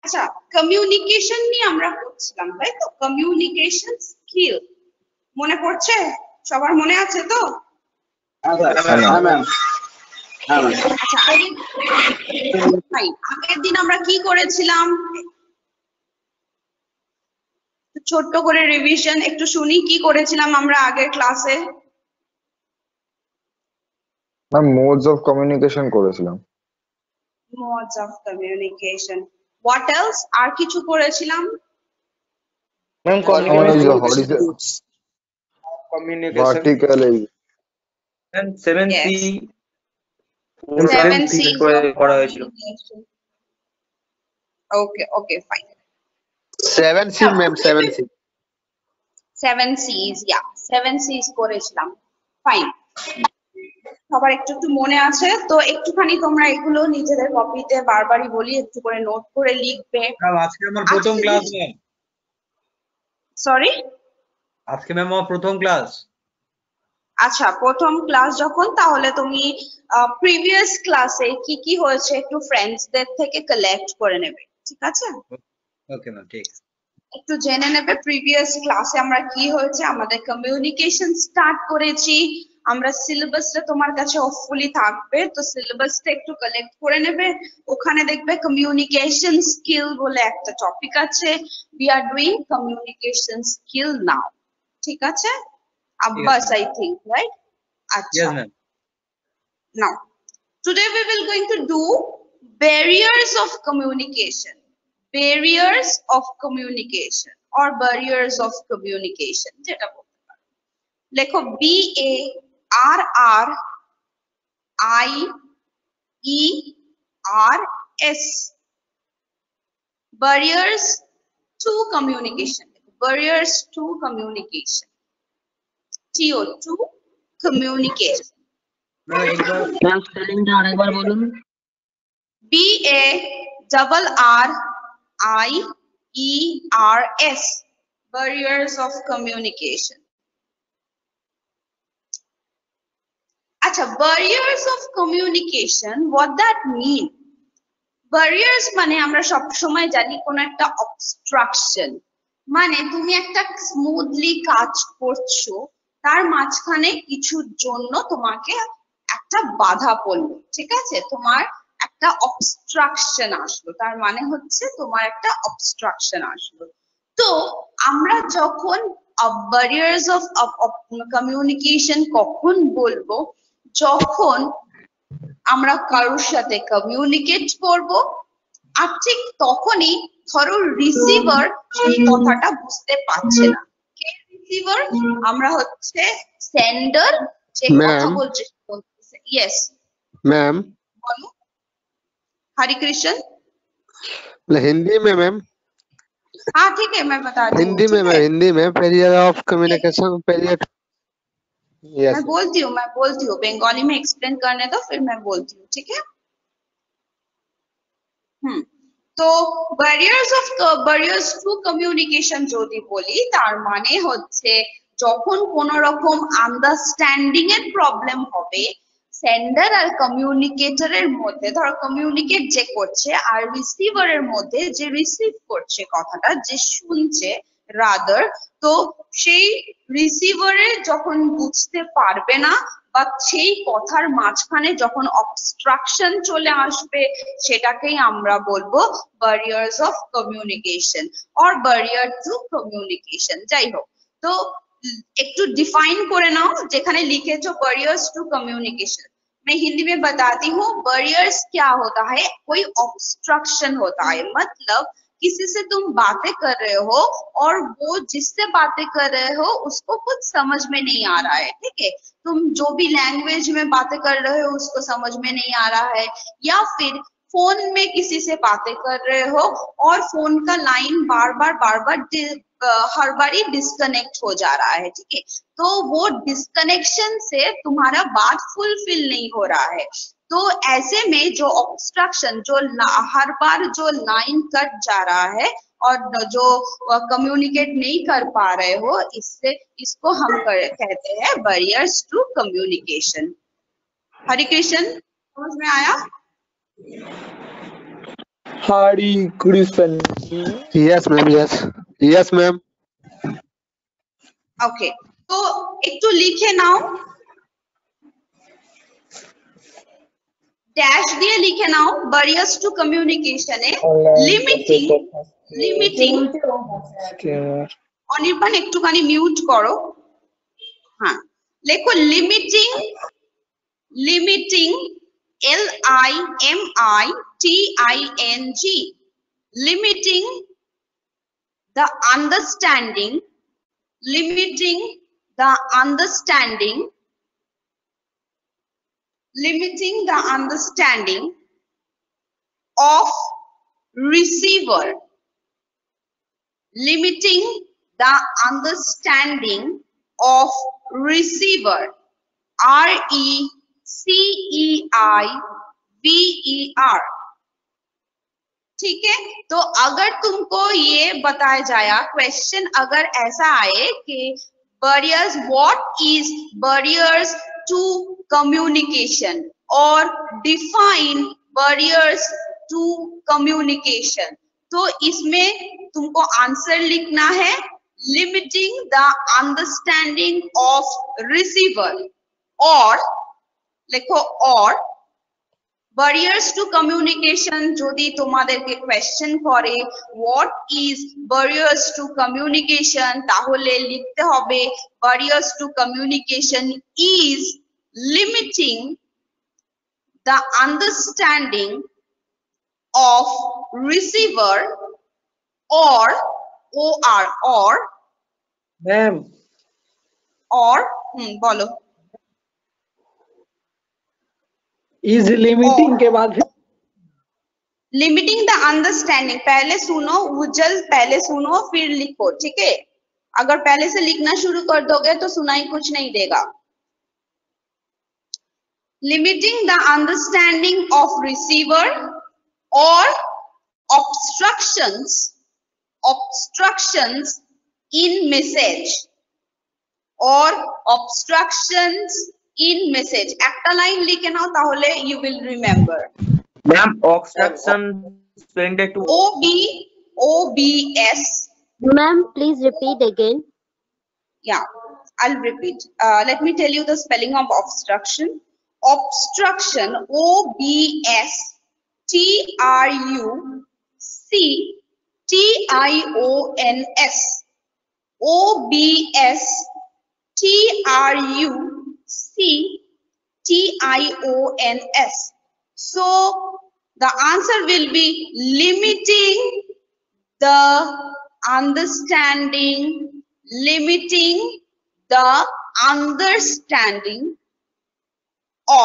আচ্ছা, কমিউনিকেশন নিয়ে আমরা করছিলাম, তাই তো? কমিউনিকেশন স্কিল মনে পড়ছে? সবার মনে আছে তো? আচ্ছা, আগের দিন আমরা কি করেছিলাম? ছোট্ট করে রিভিশন একটু শুনি, কি করেছিলাম আমরা আগের ক্লাসে? মোডস অফ কমিউনিকেশন করেছিলাম। Modes of communication. What else? আর কিছু করেছিলাম? Ma'am communication vertically and 7C Yes. 7C করা হয়েছিল। Okay okay fine. 7C ma'am 7C 7C's, yeah, 7C's করেছিলাম। ফাইন। সবার একটু একটু মনে আছে তো? একটুখানি তোমরা এগুলো নিজেদের কপিতে বারবারই বলি, একটু করে নোট করে লিখবে। আজকে আমার প্রথম ক্লাস ম্যাম। সরি? আজকে ম্যাম আমার প্রথম ক্লাস। আচ্ছা, প্রথম ক্লাস যখন, তাহলে তুমি প্রিভিয়াস ক্লাসে কি কি হয়েছে একটু ফ্রেন্ডসদের থেকে কালেক্ট করে নেবে, ঠিক আছে? ওকে ম্যাম, ঠিক। একটু জেনে নেবে প্রিভিয়াস ক্লাসে আমরা কি হয়েছে। আমাদের কমিউনিকেশন স্টার্ট করেছি আমরা। সিলেবাসটা তোমার কাছে হোপফুলি থাকবে, তো সিলেবাসটা একটু কালেক্ট করে নেবে। ওখানে দেখবে কমিউনিকেশন স্কিল বলে একটা টপিক আছে। We are doing communication skill now, ঠিক আছে? Abbas, I think, right? Acha. Yes ma'am. Now, today we will going to do barriers of communication. Barriers of communication or barriers of communication. যেটা বলতে পারো। লেখো BARRIERS. Barriers to communication. Barriers to communication. TO2 communication. Ma'am স্পেলিংটা আরেকবার বলুন। BARRIERS. Barriers of communication. আচ্ছা, barriers of communication, what that mean? Barriers মানে আমরা সব সময় জানি কোন একটা obstruction, মানে তুমি একটা স্মুথলি কাজ করছো, তার মাঝখানে কিছুর জন্য তোমাকে একটা বাধা পড়লো, ঠিক আছে? তোমার একটা অবস্ট্রাকশন আসলো, তার মানে হচ্ছে তোমার একটা অবস্ট্রাকশন আসলো। তো আমরা যখন barriers of communication কখন বলবো? যখন আমরা কারোর সাথে কমিউনিকেট করব, আর ঠিক তখনই ধরো রিসিভার সেই কথাটা বুঝতে পারছে না। কে রিসিভার? আমরা হচ্ছে সেন্ডার, যে কথা বলছে। Yes ma'am. বলো हरि कृष्ण। हिंदी में मैम। हाँ ठीक है, मैं बता रही हूँ। हिंदी में बैरियर ऑफ कम्युनिकेशन बैरियर। मैं बोलती हूँ बंगाली में एक्सप्लेन करने दो, फिर मैं बोलती हूँ, ठीक है? তো barriers to communication যদি বলি, তার মানে হচ্ছে যখন কোন রকম আন্ডারস্ট্যান্ডিং এর প্রবলেম হবে সেন্ডার আর কমিউনিকেটরের মধ্যে, ধরো কমিউনিকেট যে করছে আর রিসিভারের মধ্যে, যে রিসিভ করছে কথাটা, যে শুনছে রাদার, তো সেই রিসিভারে যখন বুঝতে পারবে না বা সেই কথার মাঝখানে যখন অবস্ট্রাকশন চলে আসবে, সেটাকেই আমরা বলবো barriers of communication or barrier to communication। যাই হোক, তো একটু ডিফাইন করে নাও যেখানে লিখেছো barriers to communication। मैं हिंदी में बताती हूँ। barriers क्या होता है? कोई obstruction होता है, मतलब किसी से तुम बातें कर रहे हो और वो जिससे बातें कर रहे हो उसको कुछ समझ में नहीं आ रहा है, ठीक है? तुम जो भी लैंग्वेज में बातें कर रहे हो उसको समझ में नहीं आ रहा है, या फिर फोन में किसी से बातें कर रहे हो और फोन का लाइन बार बार हर बार ही डिस्कनेक्ट हो जा रहा है, ठीक है? तो वो डिस्कनेक्शन से तुम्हारा बात फुलफिल नहीं हो रहा है। तो ऐसे में जो ऑब्स्ट्रक्शन, जो हर बार जो लाइन कट जा रहा है और जो कम्युनिकेट नहीं कर पा रहे हो, इसको हम कहते हैं barriers to communication. Hari Krishna, समझ में आया? Hari, could you spell? Yes, ma'am. Yes. Yes, ma'am. ওকে, তো একটু লিখে নাও, ড্যাশ দিয়ে লিখে নাও ব্যারিয়ার্স টু কমিউনিকেশনে লিমিটিং অনির্বাণ একটুখানি মিউট করো, হ্যাঁ লেখো limiting LIMITING limiting the understanding of receiver, limiting the understanding of receiver, RECEIVER, ठीक है। तो अगर तुमको ये बताया जाए, क्वेश्चन अगर ऐसा आए कि barriers, what is barriers to communication और define barriers to communication, तो इसमें तुमको आंसर लिखना है limiting the understanding of receiver, और लिखो और barriers to communication যদি তোমাদেরকে কোয়েশ্চেন করে what is barriers to communication, তাহলে লিখতে হবে barriers to communication is limiting the understanding of receiver or ma'am বলো Is limiting के बाद फिर लिमिटिंग द अंडरस्टैंडिंग, पहले सुनो उज्जवल, पहले सुनो फिर लिखो, ठीक है। अगर पहले से लिखना शुरू कर दोगे तो सुनाई कुछ नहीं देगा। Limiting the understanding of receiver और obstructions in message, और obstructions in message, একটা লাইন লিখে নাও তাহলে you will remember। Ma'am obstruction spelled to OBS। Ma'am, please repeat again. Yeah, I'll repeat. Let me tell you the spelling of obstruction. Obstruction, OBSTRUCTIONS, OBSTRUCTIONS. So the answer will be limiting the understanding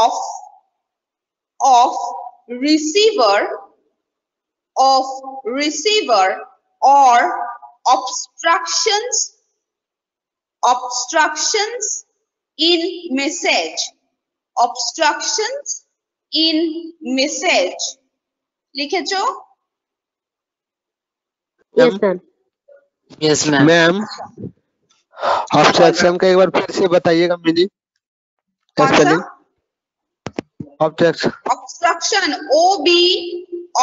of receiver or obstructions in message, लिखेছো? Yes, sir. Yes, ma'am. Ma'am obstruction का एक बार फिर से बताइएगा meaning, spelling obstruction. Obstruction,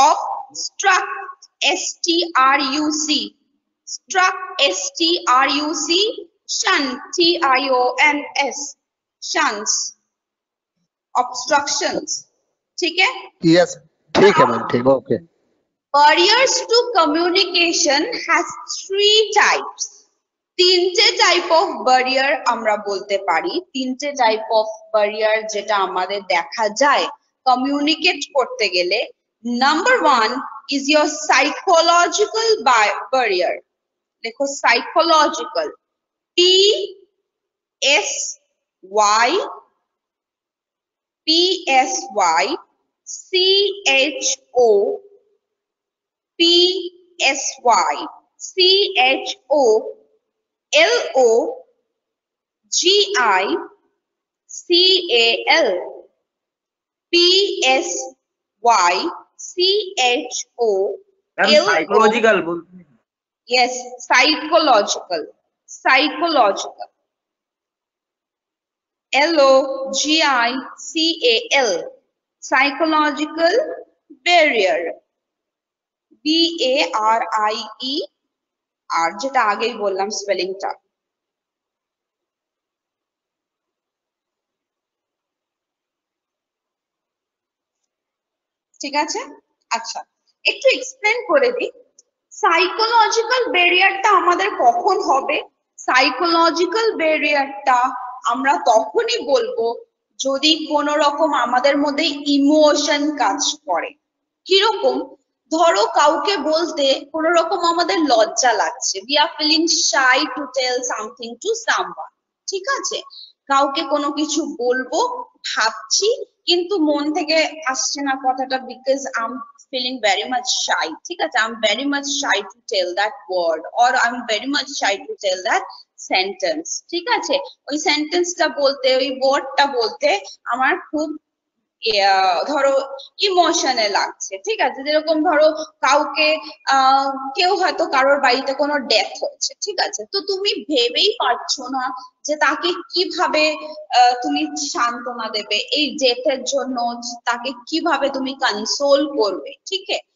obstruct, STRUC, shunt, TIONS, shunts, obstructions, ठीक है। Yes ठीक है ma'am, ठीक okay. Barriers to communication has 3 types, তিনটে টাইপ অফ ব্যারিয়ার আমরা বলতে পারি, তিনটে টাইপ অফ ব্যারিয়ার যেটা আমাদের দেখা যায় কমিউনিকেট করতে গেলে। Number 1 is your psychological barrier, দেখো psychological, PSY LOGICAL, ma'am psychological बोलते हैं। yes, psychological, LOGICAL, psychological barrier। BARIE, আর যেটা আগেই বললাম স্পেলিংটা। ঠিক আছে, আচ্ছা একটু এক্সপ্লেন করে দিই। সাইকোলজিক্যাল ব্যারিয়ারটা আমাদের কখন হবে? সাইকোলজিক্যাল ব্যারিয়ারটা আমরা তখনই বলবো যদি কোনো রকম আমাদের মধ্যে ইমোশন কাজ করে। কিরকম? ধরো কাউকে বলতে কোনো রকম আমাদের লজ্জা লাগছে, we are feeling shy to tell something to someone, ঠিক আছে? কাউকে কোনো কিছু বলবো ভাবছি কিন্তু মন থেকে আসছে না কথাটা, because I'm feeling very much shy, ঠিক আছে? I'm very much shy to tell that word, or I'm very much shy to tell that sentence, ঠিক আছে? ওই সেন্টেন্সটা বলতে, ওই ওয়ার্ডটা বলতে আমার খুব ধরো ইমোশনে লাগছে, ঠিক আছে? যেরকম ধরো কাউকে কেউ হয়তো কারোর বাড়িতে কোনো ডেথ হয়েছে, ঠিক আছে? তো তুমি ভেবেই পারছো না যে তাকে কিভাবে তুমি সান্ত্বনা দেবে এই ডেথের জন্য, তাকে কিভাবে তুমি কনসোল করবে, ঠিক আছে?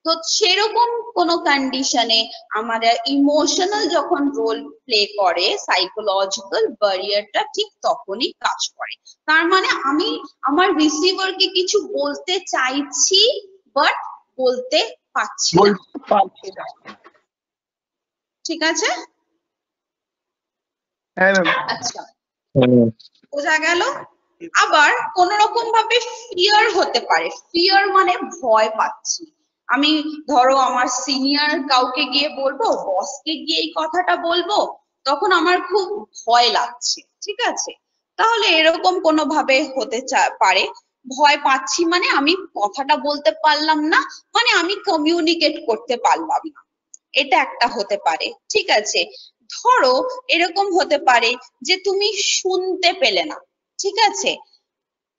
তো সেরকম কোন কন্ডিশনে আমাদের ইমোশনাল যখন রোল প্লে করে, সাইকোলজিক্যাল ব্যারিয়ারটা ঠিক তখনই কাজ করে। তার মানে আমি আমার রিসিভারকে কিছু বলতে চাইছি বাট বলতে পারছি না, ঠিক আছে? হ্যাঁ ম্যাম। আচ্ছা, বোঝা গেল? আবার কোন রকম ভাবে ফিয়ার হতে পারে। ফিয়ার মানে ভয় পাচ্ছি। আমি ধরো আমার সিনিয়র কাউকে গিয়ে বলবো, বসকে গিয়ে এই কথাটা বলবো, তখন আমার খুব ভয় লাগছে, ঠিক আছে? তাহলে এরকম কোনো ভাবে হতে পারে। ভয় পাচ্ছি মানে আমি কথাটা বলতে পারলাম না, মানে আমি কমিউনিকেট করতে পারলাম না, এটা একটা হতে পারে, ঠিক আছে? ধরো এরকম হতে পারে যে তুমি শুনতে পেলে না, ঠিক আছে?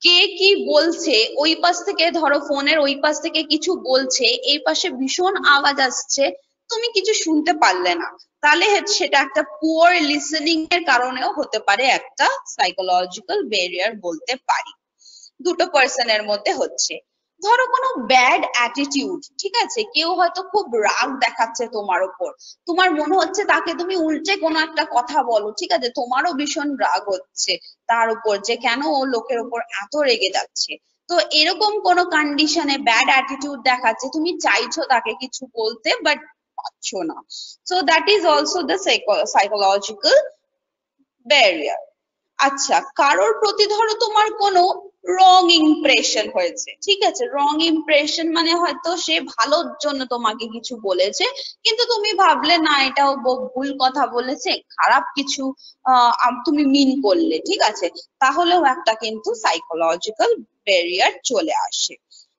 কে কি বলছে ওই পাশ থেকে, ধরো ফোনের ওই পাশ থেকে কিছু বলছে, এই পাশে ভীষণ আওয়াজ আসছে, তুমি কিছু শুনতে পারলে না, তাহলে সেটা একটা পুয়ার লিসেনিং এর কারণেও হতে পারে, একটা সাইকোলজিক্যাল ব্যারিয়ার বলতে পারি। দুটো পার্সনের মধ্যে হচ্ছে। ধরো কোনো ব্যাড অ্যাটিটিউড, ঠিক আছে? কেউ হয়তো খুব রাগ দেখাচ্ছে তোমার উপর, তোমার মনে হচ্ছে তাকে তুমি উল্টে কোনো একটা কথা বলো, ঠিক আছে? তোমারও ভীষণ রাগ হচ্ছে তার উপর যে কেন ও লোকের উপর এত রেগে যাচ্ছে। তো এরকম কোনো কন্ডিশনে ব্যাড অ্যাটিটিউড দেখাচ্ছে, তুমি চাইছো তাকে কিছু বলতে বাট পারছো না, so that is also the psychological barrier. আচ্ছা, কারোর প্রতি ধরো তোমার কোনো রং ইমপ্রেশন হয়েছে, ঠিক আছে? রং ইমপ্রেশন মানে হয়তো সে ভালোর জন্য তোমাকে কিছু বলেছে, কিন্তু তুমি ভাবলে না এটাও ভুল কথা বলেছে, খারাপ কিছু তুমি মিন করলে, ঠিক আছে? তাহলেও একটা কিন্তু সাইকোলজিক্যাল ব্যারিয়ার চলে আসে।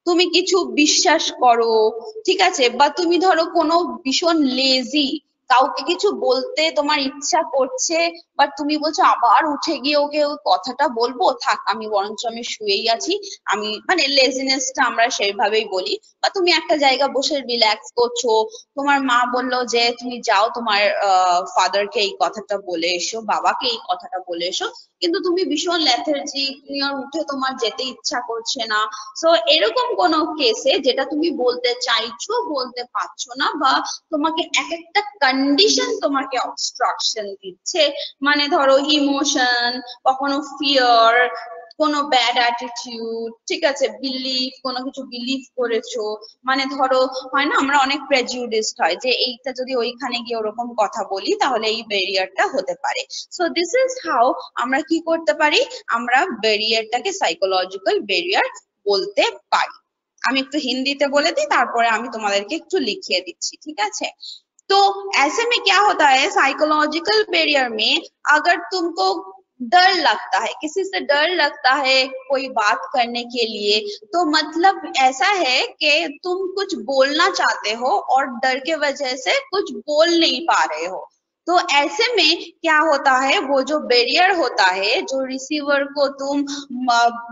তুমি কিছু বিশ্বাস করো, ঠিক আছে? বা তুমি ধরো কোনো ভীষণ লেজি, কাউকে কিছু বলতে তোমার ইচ্ছা করছে বাট তুমি বলছো আবার উঠে গিয়ে ওকে ওই কথাটা বলবো, থাক আমি বরঞ্চ আমি শুয়েই আছি, আমি মানে লেজিনেসটা আমরা সেইভাবেই বলি। বা তুমি একটা জায়গা বসে রিল্যাক্স করছো, তোমার মা বললো যে তুমি যাও তোমার ফাদারকে এই কথাটা বলে এসো, বাবাকে এই কথাটা বলে এসো, কিন্তু তুমি ভীষণ লেথার্জি, তুমি আর উঠে তোমার যেতে ইচ্ছা করছে না। সো এরকম কোনো কেসে যেটা তুমি বলতে চাইছো বলতে পারছো না, বা তোমাকে এক একটা কন্ডিশন তোমাকে অবস্ট্রাকশন দিচ্ছে, মানে ধরো ইমোশন, কখনো ফিয়ার, কোনো ব্যাড অ্যাটিটিউড, ঠিক আছে? বিলিফ, কোনো কিছু বিলিভ করেছো, মানে ধরো হয় না আমরা অনেক প্রেজুডিসড হয় যে এইটা যদি ওইখানে গিয়ে ওরকম কথা বলি তাহলে এই ব্যারিয়ারটা হতে পারে। সো দিস ইজ হাউ আমরা কি করতে পারি, আমরা ব্যারিয়ারটাকে সাইকোলজিক্যাল ব্যারিয়ার বলতে পারি। আমি একটু হিন্দিতে বলে দিই, তারপরে আমি তোমাদেরকে একটু লিখিয়ে দিচ্ছি, ঠিক আছে? तो ऐसे में क्या होता है, साइकोलॉजिकल बैरियर में अगर तुमको डर लगता है, किसी से डर लगता है कोई बात करने के लिए, तो मतलब ऐसा है कि तुम कुछ बोलना चाहते हो और डर के वजह से कुछ बोल नहीं पा रहे हो। तो ऐसे में क्या होता है, वो जो बैरियर होता है, जो रिसीवर को तुम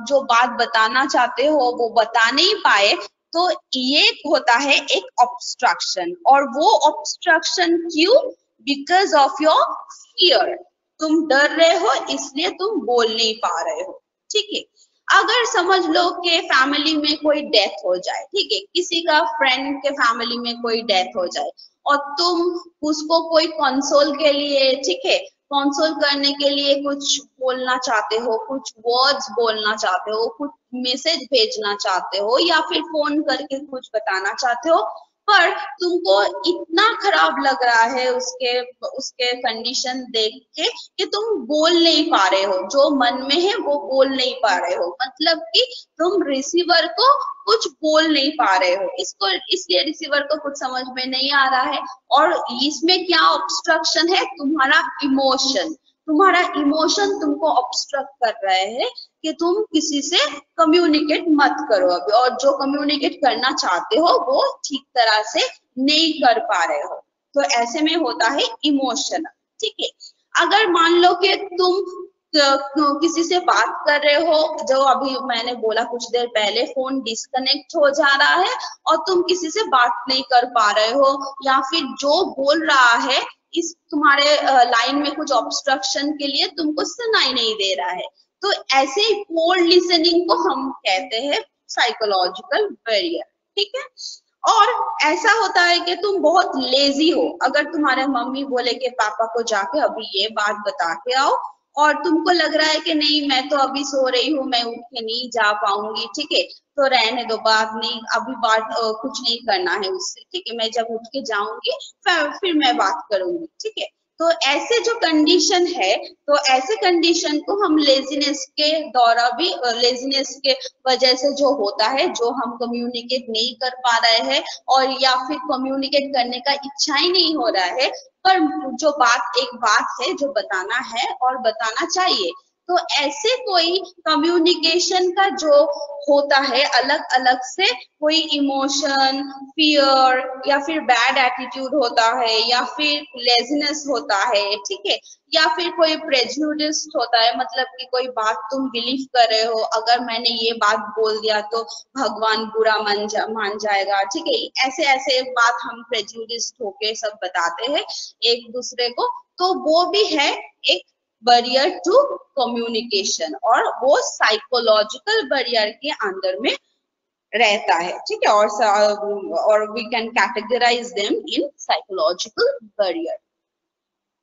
जो बात बताना चाहते हो वो बता नहीं पाए, तो ये होता है एक ऑब्स्ट्रक्शन। और वो ऑब्स्ट्रक्शन क्यों? बिकॉज ऑफ योर फियर, तुम डर रहे हो इसलिए तुम बोल नहीं पा रहे हो, ठीक है? अगर समझ लो कि फैमिली में कोई डेथ हो जाए, ठीक है, किसी का फ्रेंड के फैमिली में कोई डेथ हो जाए और तुम उसको कोई कंसोल के लिए, ठीक है, कंसोल करने के लिए कुछ बोलना चाहते हो, कुछ वर्ड्स बोलना चाहते हो, कुछ मैसेज भेजना चाहते हो या फिर फोन करके कुछ बताना चाहते हो, पर तुमको इतना खराब लग रहा है उसके कंडीशन देख के कि तुम बोल नहीं पा रहे हो, जो मन में है वो बोल नहीं पा रहे हो, मतलब कि तुम रिसीवर को कुछ बोल नहीं पा रहे हो, इसलिए रिसीवर को कुछ समझ में नहीं आ रहा है। और इसमें क्या ऑब्स्ट्रक्शन है? तुम्हारा इमोशन तुमको ऑब्स्ट्रक्ट कर रहे हैं कि तुम किसी से कम्युनिकेट मत करो अभी, और जो कम्युनिकेट करना चाहते हो वो ठीक तरह से नहीं कर पा रहे हो, तो ऐसे में होता है इमोशनल, ठीक है। अगर मान लो कि तुम किसी से बात कर रहे हो, जो अभी मैंने बोला कुछ देर पहले, फोन डिस्कनेक्ट हो जा रहा है और तुम किसी से बात नहीं कर पा रहे हो, या फिर जो बोल रहा है इस तुम्हारे लाइन में कुछ ऑब्स्ट्रक्शन के लिए तुमको सुनाई नहीं दे रहा है, तो ऐसे ही पोर लिसनिंग को हम कहते हैं साइकोलॉजिकल बैरियर, ठीक है। और ऐसा होता है कि तुम बहुत लेजी हो, अगर तुम्हारे मम्मी बोले कि पापा को जाके अभी ये बात बता के आओ, और तुमको लग रहा है कि नहीं मैं तो अभी सो रही हूँ, मैं उठ के नहीं जा पाऊंगी, ठीक है, तो रहने दो, बात नहीं, अभी बात कुछ नहीं करना है उससे, ठीक है, मैं जब उठ के जाऊंगी फिर मैं बात करूंगी, ठीक है। तो ऐसे जो कंडीशन है, तो ऐसे कंडीशन को हम लेजीनेस के द्वारा भी, लेजीनेस के वजह से जो होता है, जो हम कम्युनिकेट नहीं कर पा रहे हैं और या फिर कम्युनिकेट करने का इच्छा ही नहीं हो रहा है, पर जो एक बात है जो बताना है और बताना चाहिए, तो ऐसे कोई कम्युनिकेशन का जो होता है अलग अलग से, कोई इमोशन, फियर या फिर बैड एटीट्यूड होता है, या फिर लेजीनेस होता है, ठीक है, या फिर कोई प्रेजुडिस होता है, मतलब कि कोई बात तुम बिलीव कर रहे हो, अगर मैंने ये बात बोल दिया तो भगवान बुरा मान जाएगा, ठीक है, ऐसे ऐसे बात हम प्रेजुडिस होके सब बताते हैं एक दूसरे को, तो वो भी है एक बैरियर टू कम्युनिकेशन, और वो साइकोलॉजिकल बैरियर के अंदर में रहता है, ठीक है, और we can categorize them in psychological barrier.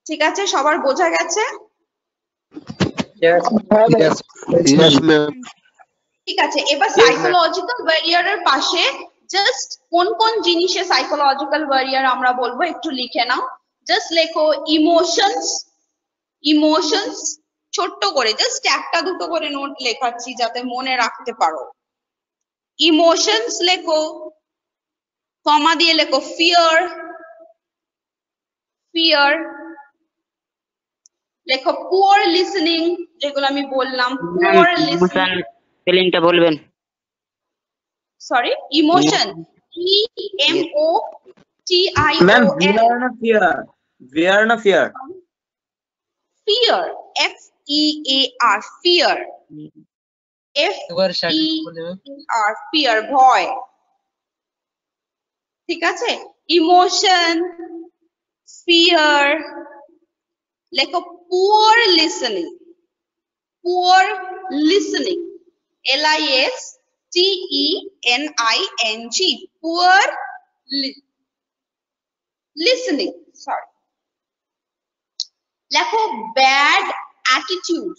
ঠিক আছে, সবার বোঝা গেছে? Yes ma'am. ঠিক আছে, এবার সাইকোলজিক্যাল ব্যারিয়ারের পাশে জাস্ট কোন কোন জিনিসে সাইকোলজিক্যাল ব্যারিয়ার আমরা বলবো একটু লিখে নাও। জাস্ট লেখো ইমোশনস, ছোট্ট করে জাস্ট একটা দুটো করে নোট লেখাচ্ছি যাতে মনে রাখতে পারো। ইমোশনস লেখো, কমা দিয়ে লেখো ফিয়ার, লেখো পুয়ার লিসনিং, যেগুলো আমি বললাম, পুয়ার লিসনিং, স্পেলিংটা বলবেন। Sorry, emotion, EMOTION, ma'am where ना fear, fear, FEAR, fear, FEAR, fear, ভয়, ঠিক আছে। ইমোশন, ফিয়ার, লেখো poor listening, LISTENING, poor listening, sorry. লেখো bad attitude,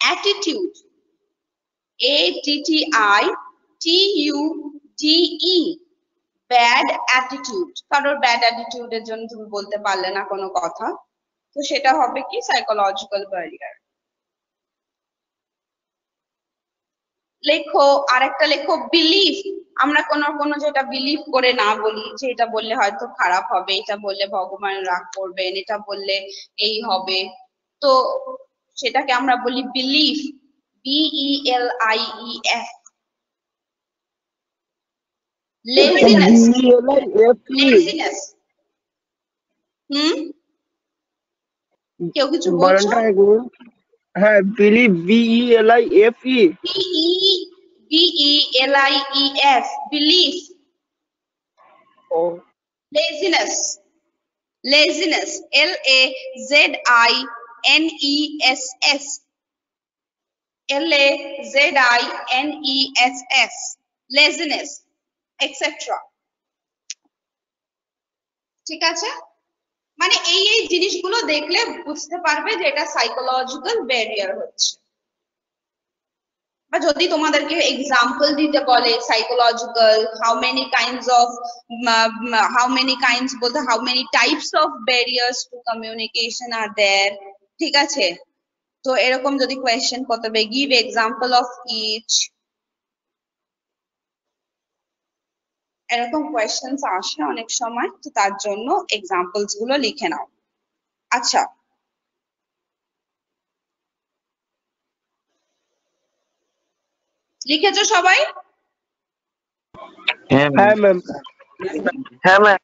ATTITUDE, bad attitude. কারোর ব্যাড অ্যাটিটিউডের জন্য তুমি বলতে পারলে না কোনো কথা, তো সেটা হবে কি সাইকোলজিক্যাল ব্যারিয়ার। লেখো আরেকটা, লেখো বিলিফ, আমরা কোনো যেটা বিলিভ করে না বলি, যে এটা বললে হয়তো খারাপ হবে, এটা বললে ভগবান রাগ করবেন, এটা বললে এই হবে, তো সেটাকে আমরা বলি বিলিফ, BELIEF। লেজিনেস, কেউ কিছু বলছো? হ্যাঁ, believe, BELIEF, BELIEF, belief। laziness, LAZINESS, L-A-Z-I-N-E-S-S, L-A-Z-I-N-E-S-S, laziness, etc. ঠিক আছে, মানে এই জিনিসগুলো দেখলে বুঝতে পারবে যে এটা সাইকোলজিক্যাল ব্যারিয়ার হচ্ছে। বা যদি তোমাদেরকে এক্সাম্পল দিতে বলে সাইকোলজিক্যাল, হাউ মেনি কাইন্ডস বলতে how many types of barriers to communication are there, ঠিক আছে, তো এরকম যদি কোয়েশ্চেন করতে হবে, গিভ এক্সাম্পল অফ ইচ, এরকম কোয়েশ্চেন্স আসে অনেক সময়, তো তার জন্য এক্সাম্পলস গুলো লিখে নাও। আচ্ছা, লিখেছো সবাই? হ্যাঁ ম্যাম। হ্যাঁ ম্যাম।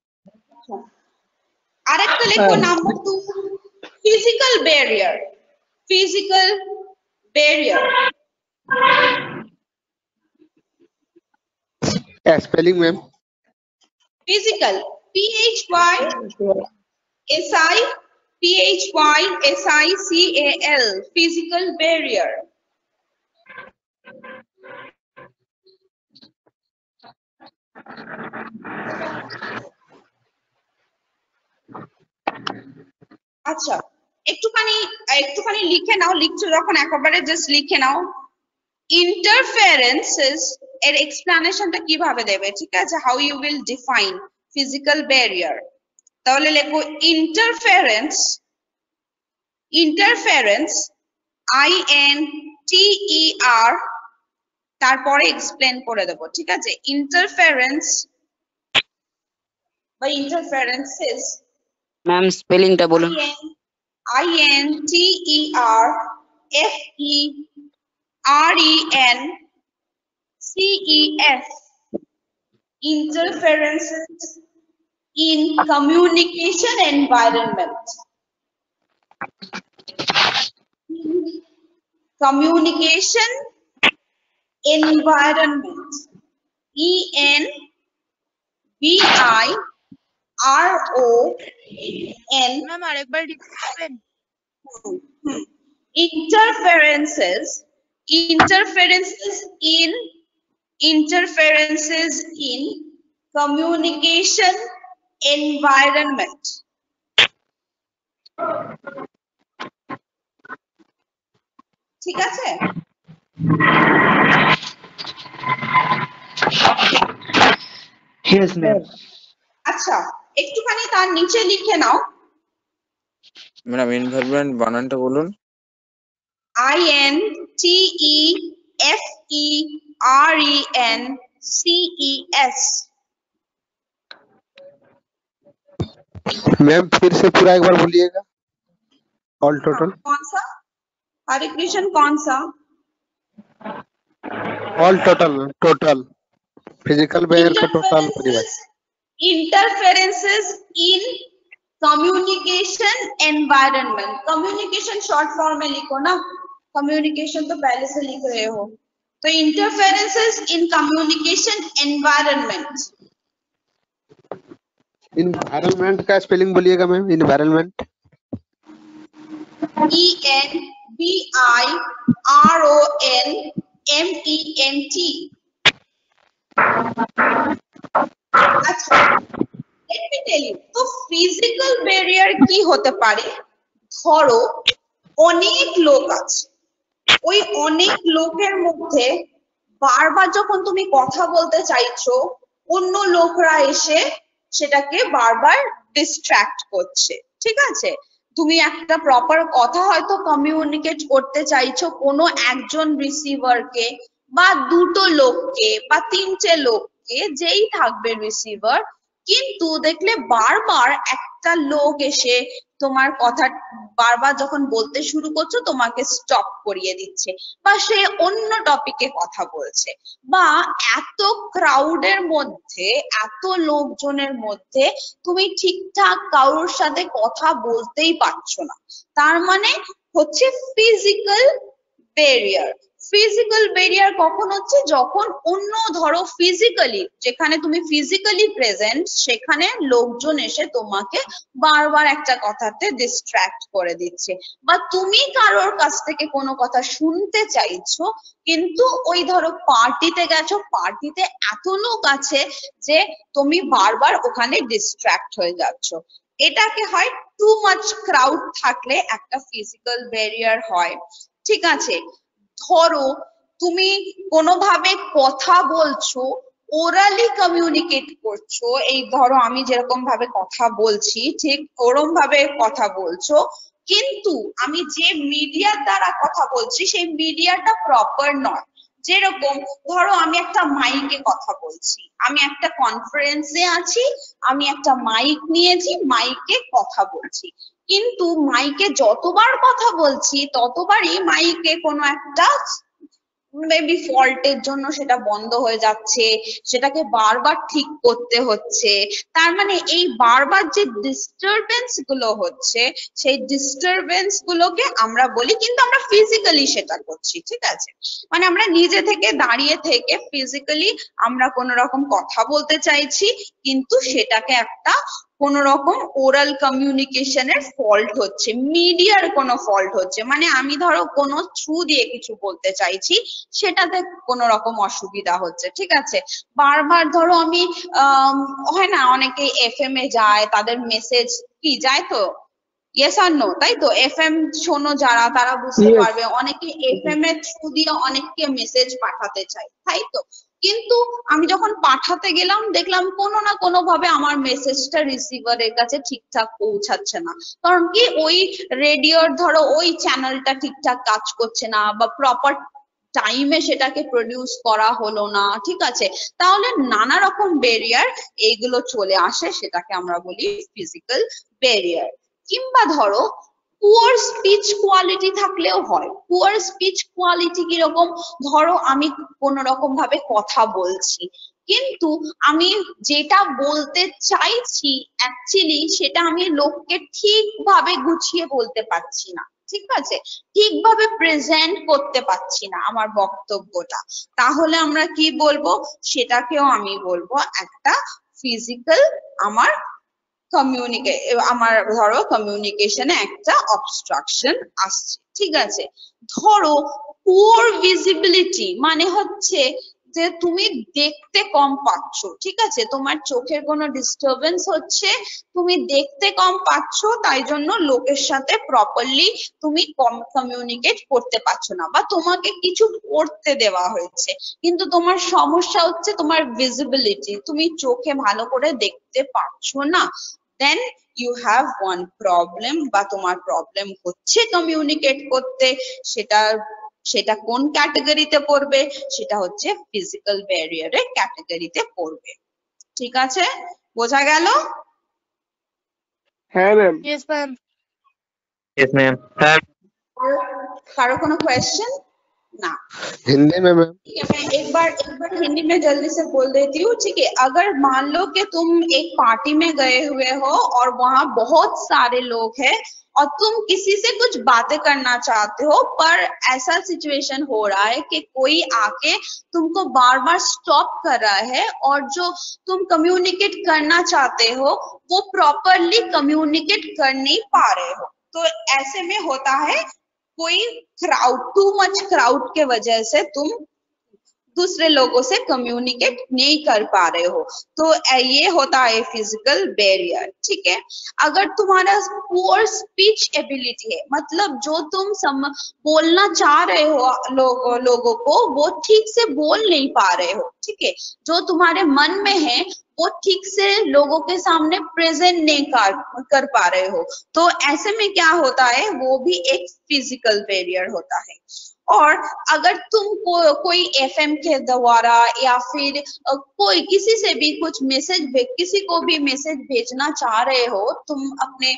আরেকটা লিখো, number 2, physical barrier. Physical barrier, spelling ma'am. Physical, P-H-Y-S-I-C-A-L, physical barrier. আচ্ছা, একটুখানি লিখে নাও, লিখছো যখন একেবারে জাস্ট লিখে নাও। ইন্টারফারেন্সেস এর এক্সপ্লানেশনটা কিভাবে দেবে, ঠিক আছে, how you will define physical barrier. তাহলে লেখো ইন্টারফারেন্স, INTER, তারপরে এক্সপ্লেন করে দেবো, ঠিক আছে। ইন্টারফারেন্স বা ইন্টারফারেন্সেস, ম্যাম স্পেলিংটা বলুন। INTERFERENCES, interferences in communication environment. Communication environment, ENVIRON. Ma'am আরেকবার লিখবেন? Interferences in communication environment. ঠিক আছে, Yes ma'am. আচ্ছা একটুখানি তার নিচে লিখে নাও, ম্যাডাম এনভায়রনমেন্ট বানানটা বলুন। INTEFERENCES। मैम फिर से पूरा एक बार बोलिएगा, ऑल टोटल। कौन सा हरे कृष्ण, कौन सा? All total, total physical barrier का टोटल परिवार। Interferences in communication environment. Communication short form में लिखो ना, communication तो पहले से लिख रहे हो, तो interferences in communication environment. Environment का स्पेलिंग बोलिएगा मैम, इन्वायरमेंट। ENVIRONMENT। আচ্ছা, let me tell you, তো physical barrier কি হতে পারে, ধরো অনেক লোক আছে, ওই অনেক লোকের মধ্যে বারবার যখন তুমি কথা বলতে চাইছো, অন্য লোকরা এসে সেটাকে বারবার ডিস্ট্রাক্ট করছে, ঠিক আছে। তুমি একটা প্রপার কথা হয়তো কমিউনিকেট করতে চাইছো কোনো একজন রিসিভারকে বা দুটো লোককে বা তিনটে লোককে, যেই থাকবে রিসিভার, কিন্তু দেখলে বারবার একটা লোক এসে তোমার কথা বারবার যখন বলতে শুরু করছো তোমাকে স্টপ করিয়ে দিচ্ছে, বা সে অন্য টপিকে কথা বলছে, বা এত ক্রাউডের মধ্যে, এত লোকজনের মধ্যে তুমি ঠিকঠাক কারোর সাথে কথা বলতেই পারছো না, তার মানে হচ্ছে ফিজিক্যাল ব্যারিয়ার। ফিজিক্যাল ব্যারিয়ার কখন হচ্ছে, যখন অন্য ধরো ফিজিক্যালি, যেখানে তুমি ফিজিক্যালি প্রেজেন্ট সেখানে লোকজন এসে তোমাকে বারবার একটা কথাতে ডিস্ট্রাক্ট করে দিচ্ছে, বা তুমি কারোর কাছ থেকে কোনো কথা শুনতে চাইছো কিন্তু ওই ধরো পার্টিতে গেছো, পার্টিতে এত লোক আছে যে তুমি বারবার ওখানে ডিস্ট্রাক্ট হয়ে যাচ্ছ, এটাকে হয় টু মাচ ক্রাউড থাকলে একটা ফিজিক্যাল ব্যারিয়ার হয়। ঠিক আছে, ধরো তুমি কোনোভাবে কথা বলছো, ওরালি কমিউনিকেট করছো, এই ধরো আমি যেরকম ভাবে কথা বলছি ঠিক ওরম ভাবে কথা বলছো, কিন্তু আমি যে মিডিয়ার দ্বারা কথা বলছি সেই মিডিয়াটা প্রপার নয়। যেরকম ধরো আমি একটা মাইকে কথা বলছি, আমি একটা কনফারেন্সে আছি, আমি একটা মাইক নিয়েছি, মাইকে কথা বলছি, কিন্তু মাইকে যতবার কথা বলছি ততবারই মাইকে কোনো একটা মেবি ফল্টের জন্য সেটা বন্ধ হয়ে যাচ্ছে, সেটাকে বারবার ঠিক করতে হচ্ছে। তার মানে এই বারবার যে ডিস্টারবেন্স গুলো হচ্ছে সেই ডিস্টারবেন্স গুলোকে আমরা বলি, কিন্তু আমরা ফিজিক্যালি সেটা করছি। ঠিক আছে, মানে আমরা নিজে থেকে দাঁড়িয়ে থেকে ফিজিক্যালি আমরা কোনো রকম কথা বলতে চাইছি, কিন্তু সেটাকে একটা কোন রকম ওরাল কমিউনিকেশনের ফল্ট হচ্ছে, মিডিয়ার কোনো ফল্ট হচ্ছে, মানে আমি ধরো কোনো থ্রু দিয়ে কিছু বলতে চাইছি সেটাতে কোন রকম অসুবিধা হচ্ছে। ঠিক আছে, বারবার ধরো আমি হয় না অনেকে এফএম এ যায়, তাদের মেসেজ কি যায় তো ইয়েস আর নো, তাই তো? এফএম শোনো যারা তারা বুঝতে Yes. পারবে, অনেকে এফএম এর থ্রু দিয়ে অনেককে মেসেজ পাঠাতে চায়, তাই তো? কিন্তু আমি যখন পাঠাতে গেলাম দেখলাম কোনো না কোনো ভাবে আমার মেসেজটা রিসিভারের কাছে ঠিকঠাক পৌঁছাচ্ছে না, কারণ কি ওই রেডিওর ধরো ওই চ্যানেলটা ঠিকঠাক কাজ করছে না, বা প্রপার টাইমে সেটাকে প্রডিউস করা হলো না। ঠিক আছে, তাহলে নানা রকম ব্যারিয়ার এইগুলো চলে আসে, সেটাকে আমরা বলি ফিজিক্যাল ব্যারিয়ার। কিংবা ধরো পুয়ার স্পিচ কোয়ালিটি থাকলেও হয়। পুয়ার স্পিচ কোয়ালিটি কিরকম, ধরো আমি কোন রকম ভাবে কথা বলছি কিন্তু আমি যেটা বলতে চাইছি অ্যাকচুয়ালি সেটা আমি লোককে ঠিকভাবে গুছিয়ে বলতে পারছি না, ঠিক আছে, ঠিকভাবে প্রেজেন্ট করতে পারছি না আমার বক্তব্যটা, তাহলে আমরা কি বলবো, সেটাকেও আমি বলবো একটা ফিজিক্যাল আমার আমার ধরো কমিউনিকেশনে একটা অবস্ট্রাকশন আসছে। ঠিক আছে, ধরো পুয়ার ভিজিবিলিটি মানে হচ্ছে যে তুমি দেখতে কম পাচ্ছ। ঠিক আছে, তোমার চোখের কোনো ডিস্টারবেন্স হচ্ছে, তুমি দেখতে কম পাচ্ছ, তাই জন্য লোকের সাথে প্রপারলি তুমি কমিউনিকেট করতে পারছো না, বা তোমাকে কিছু করতে দেওয়া হয়েছে কিন্তু তোমার সমস্যা হচ্ছে তোমার ভিজিবিলিটি, তুমি চোখে ভালো করে দেখতে পাচ্ছো না, then you have one problem, বা তোমার প্রবলেম হচ্ছে কমিউনিকেট করতে, সেটা কোন ক্যাটাগরিতে পড়বে, সেটা হচ্ছে ফিজিক্যাল ব্যারিয়ারের ক্যাটাগরিতে পড়বে। ঠিক আছে, বোঝা গেল? হ্যাঁ ম্যাম। Yes, ma'am. कारो कोनो क्वेश्चन ना? हिंदी में मैम। ठीक है, मैं एक बार हिंदी में जल्दी से बोल देती हूँ। ठीक है, अगर मान लो कि तुम एक पार्टी में गए हुए हो और वहां बहुत सारे लोग हैं और तुम किसी से कुछ बातें करना चाहते हो, पर ऐसा सिचुएशन हो रहा है कि कोई आके तुमको बार बार स्टॉप कर रहा है और जो तुम कम्युनिकेट करना चाहते हो वो प्रॉपरली कम्युनिकेट कर नहीं पा रहे हो, तो ऐसे में होता है कोई क्राउड, टू मच क्राउड के वजह से तुम दूसरे लोगों से कम्युनिकेट नहीं कर पा रहे हो, तो ये होता है फिजिकल बैरियर। ठीक है, अगर तुम्हारा पुअर स्पीच एबिलिटी है, मतलब जो तुम बोलना चाह रहे हो लोगों को वो ठीक से बोल नहीं पा रहे हो, ठीक है, जो तुम्हारे मन में है वो ठीक से लोगों के सामने प्रेजेंट नहीं कर पा रहे हो, तो ऐसे में क्या होता है, वो भी एक फिजिकल बैरियर होता है। और अगर तुम कोई एफएम के द्वारा या फिर कोई किसी से भी कुछ मैसेज किसी को भी मैसेज भेजना चाह रहे हो, तुम अपने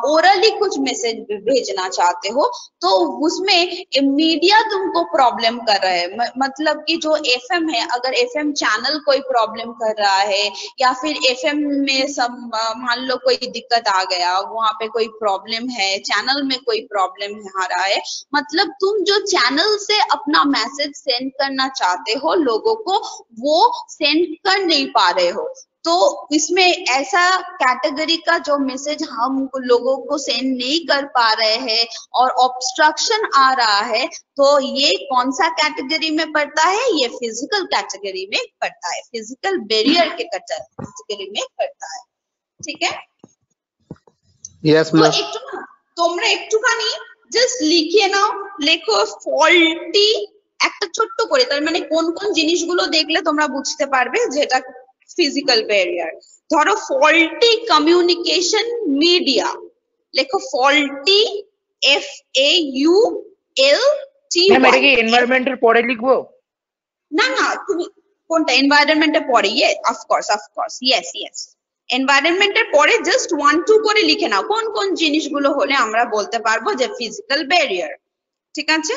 ओरली कुछ मैसेज भेजना चाहते हो, तो उसमें मीडिया तुमको प्रॉब्लम कर रहा है, मतलब कि जो एफएम है, अगर एफएम चैनल कोई प्रॉब्लम कर रहा है या फिर एफएम में सब मान लो कोई दिक्कत आ गया, वहां पे कोई प्रॉब्लम है, चैनल में कोई प्रॉब्लम आ रहा है, मतलब तुम जो चैनल से अपना मैसेज सेंड करना चाहते हो लोगों को, वो सेंड कर नहीं पा रहे हो, तो इसमें ऐसा कैटेगरी का जो मैसेज हम लोगों को सेंड नहीं कर पा रहे हैं और ऑब्स्ट्रक्शन आ रहा है, तो ये कौन सा कैटेगरी में पड़ता है? ये फिजिकल कैटेगरी में पड़ता है, फिजिकल बैरियर के कैटेगरी में पड़ता है। ठीक है, Yes, তো ma'am. একটু না তোমরা একটুখানি জাস্ট লিখে নাও, লেখো ফল্টি একটা ছোট্ট করে, তার মানে কোন কোন জিনিসগুলো দেখলে তোমরা বুঝতে পারবে যে এটা ফিজিক্যাল ব্যারিয়ার। ধরো ফল্টি কমিউনিকেশন মিডিয়া, লেখো ফল্টি FAULTY। ম্যাম এটা কি এনভায়রনমেন্টের পরে লিখবো? না না, তুমি কোনটা এনভায়রনমেন্টের পরে? অফকোর্স ইয়েস এনভায়রনমেন্টের পরে জাস্ট 1-2 করে লিখে নাও কোন কোন জিনিসগুলো হলে আমরা বলতে পারবো যে ফিজিক্যাল ব্যারিয়ার। ঠিক আছে,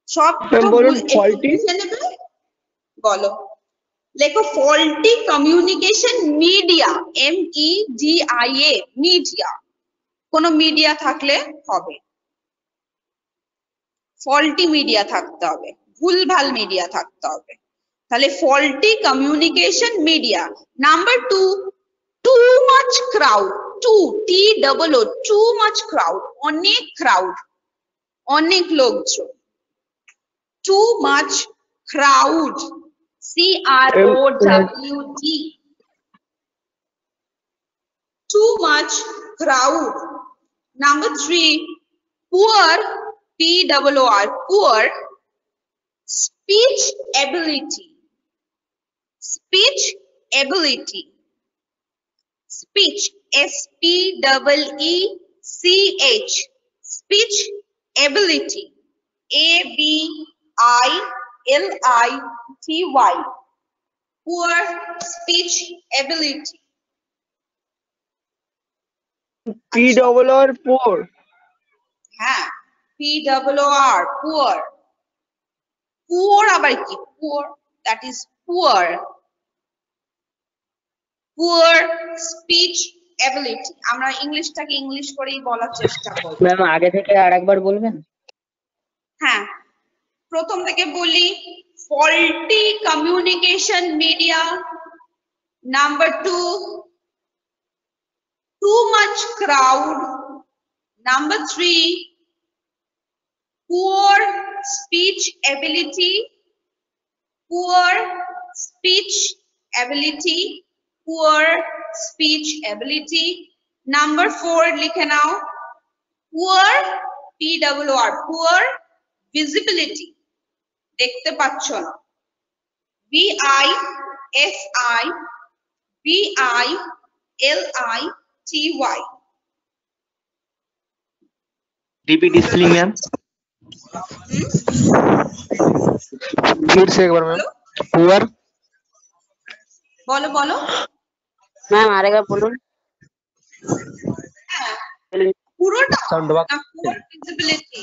সব ম্যাম তো বলুন একটু ফল্টি। বুঝে নেবে। বলো, লেখো faulty communication media, MEDIA, media, কোন মিডিয়া থাকলে হবে, ফল্টি মিডিয়া থাকতে হবে, ভুলভাল মিডিয়া থাকতে হবে, তাহলে faulty communication media. Number 2, too much crowd, too much crowd, অনেক ক্রাউড, অনেক লোকজন, too much crowd, CROWD, too much crowd. Number 3, poor, POOR, poor speech ability, speech, SPEECH, speech ability, ABILITY, poor speech ability. POOR poor। হ্যাঁ, POOR, poor, poor আবার কি? poor, that is poor speech ability। আমরা ইংলিশটাকে English করেই বলার চেষ্টা করব। Ma'am আগে থেকে আরেকবার বলবেন? হ্যাঁ, প্রথম থেকে বলি, faulty communication media. Number 2, too much crowd. Number 3, poor speech ability, poor speech ability, poor speech ability. Number 4 লিখে নাও, poor, POOR, poor visibility, দেখতে পাচ্ছ না, VISIBILITY। Repeat spelling ma'am. फिर से एक बार मैम। पुअर, বলো বলো। ম্যাম আরেকবার বলুন। হ্যাঁ, পুরোটা Sound box. না, poor visibility,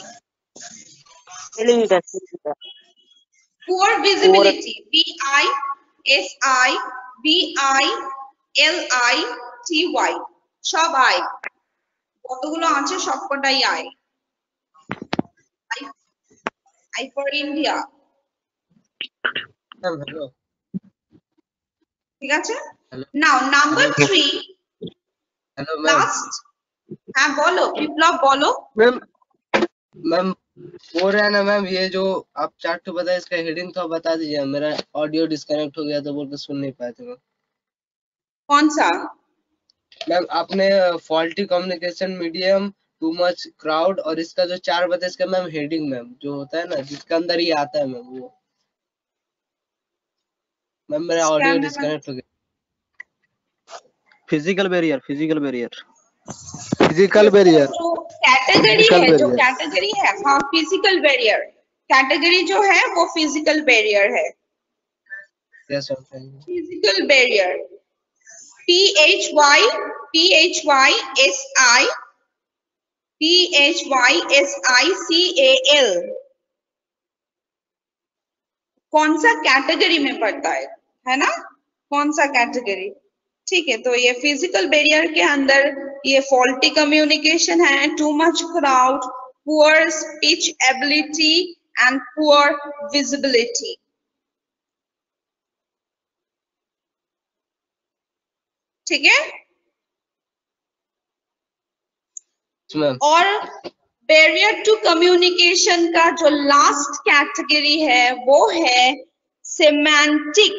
স্পেলিংটা poor visibility, VISIBILITY, সব আই, কতগুলো আছে সবকটাই I. I for India, Ma'am, hello. ঠিক আছে। Hello. নাও নাম্বার 3 Hello, ma'am. লাস্ট। হ্যাঁ বলো বিপ্লব, বলো। मैम 4 है ना मैम, ये जो आप चार्ट तो बताए इसका हेडिंग तो बता दीजिए, मेरा ऑडियो डिस्कनेक्ट हो गया तो बोल के सुन नहीं पाए थे मैम। कौन सा? मैम आपने faulty communication medium, too much crowd और इसका जो 4 बताए इसका मैम हेडिंग मैम जो होता है ना जिसके अंदर ही आता है मैम वो। मैम मेरा इसके ऑडियो अंदर डिस्कनेक्ट हो गया। फिजिकल बैरियर फिजिकल बैरियर, जो कैटेगरी Physical है, जो barrier. कैटेगरी है, हाँ फिजिकल बैरियर कैटेगरी जो है वो फिजिकल बैरियर है। Yes ma'am. Physical barrier, PHYSICAL, कौन सा कैटेगरी में पड़ता है ना? कौन सा कैटेगरी? ठीक है, तो ये फिजिकल बैरियर के अंदर ये फॉल्टी कम्युनिकेशन है, too much crowd, poor speech ability, and poor visibility. ठीक है? मैम और बैरियर टू कम्युनिकेशन का जो लास्ट कैटेगरी है वो है semantic,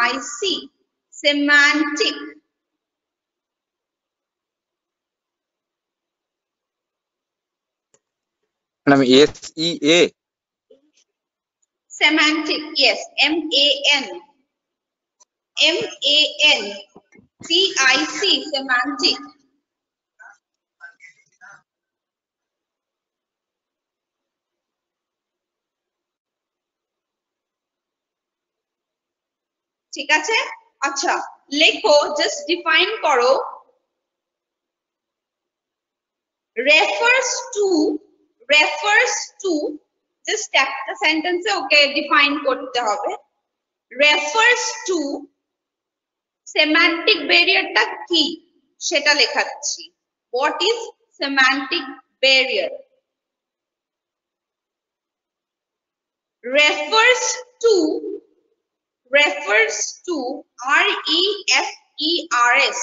semantic, semantic. Madam SEA Semantic, yes, M-A-N-T-I-C, semantic. ঠিক আছে? আচ্ছা, লেখো, জাস্ট ডিফাইন করো। refers to জাস্ট একটা সেন্টেন্সে ওকে ডিফাইন করতে হবে। refers to সেমান্টিক ব্যারিয়ারটা কি সেটা লেখাচ্ছি। what is semantic barrier? refers to R-E-F-E-R-S,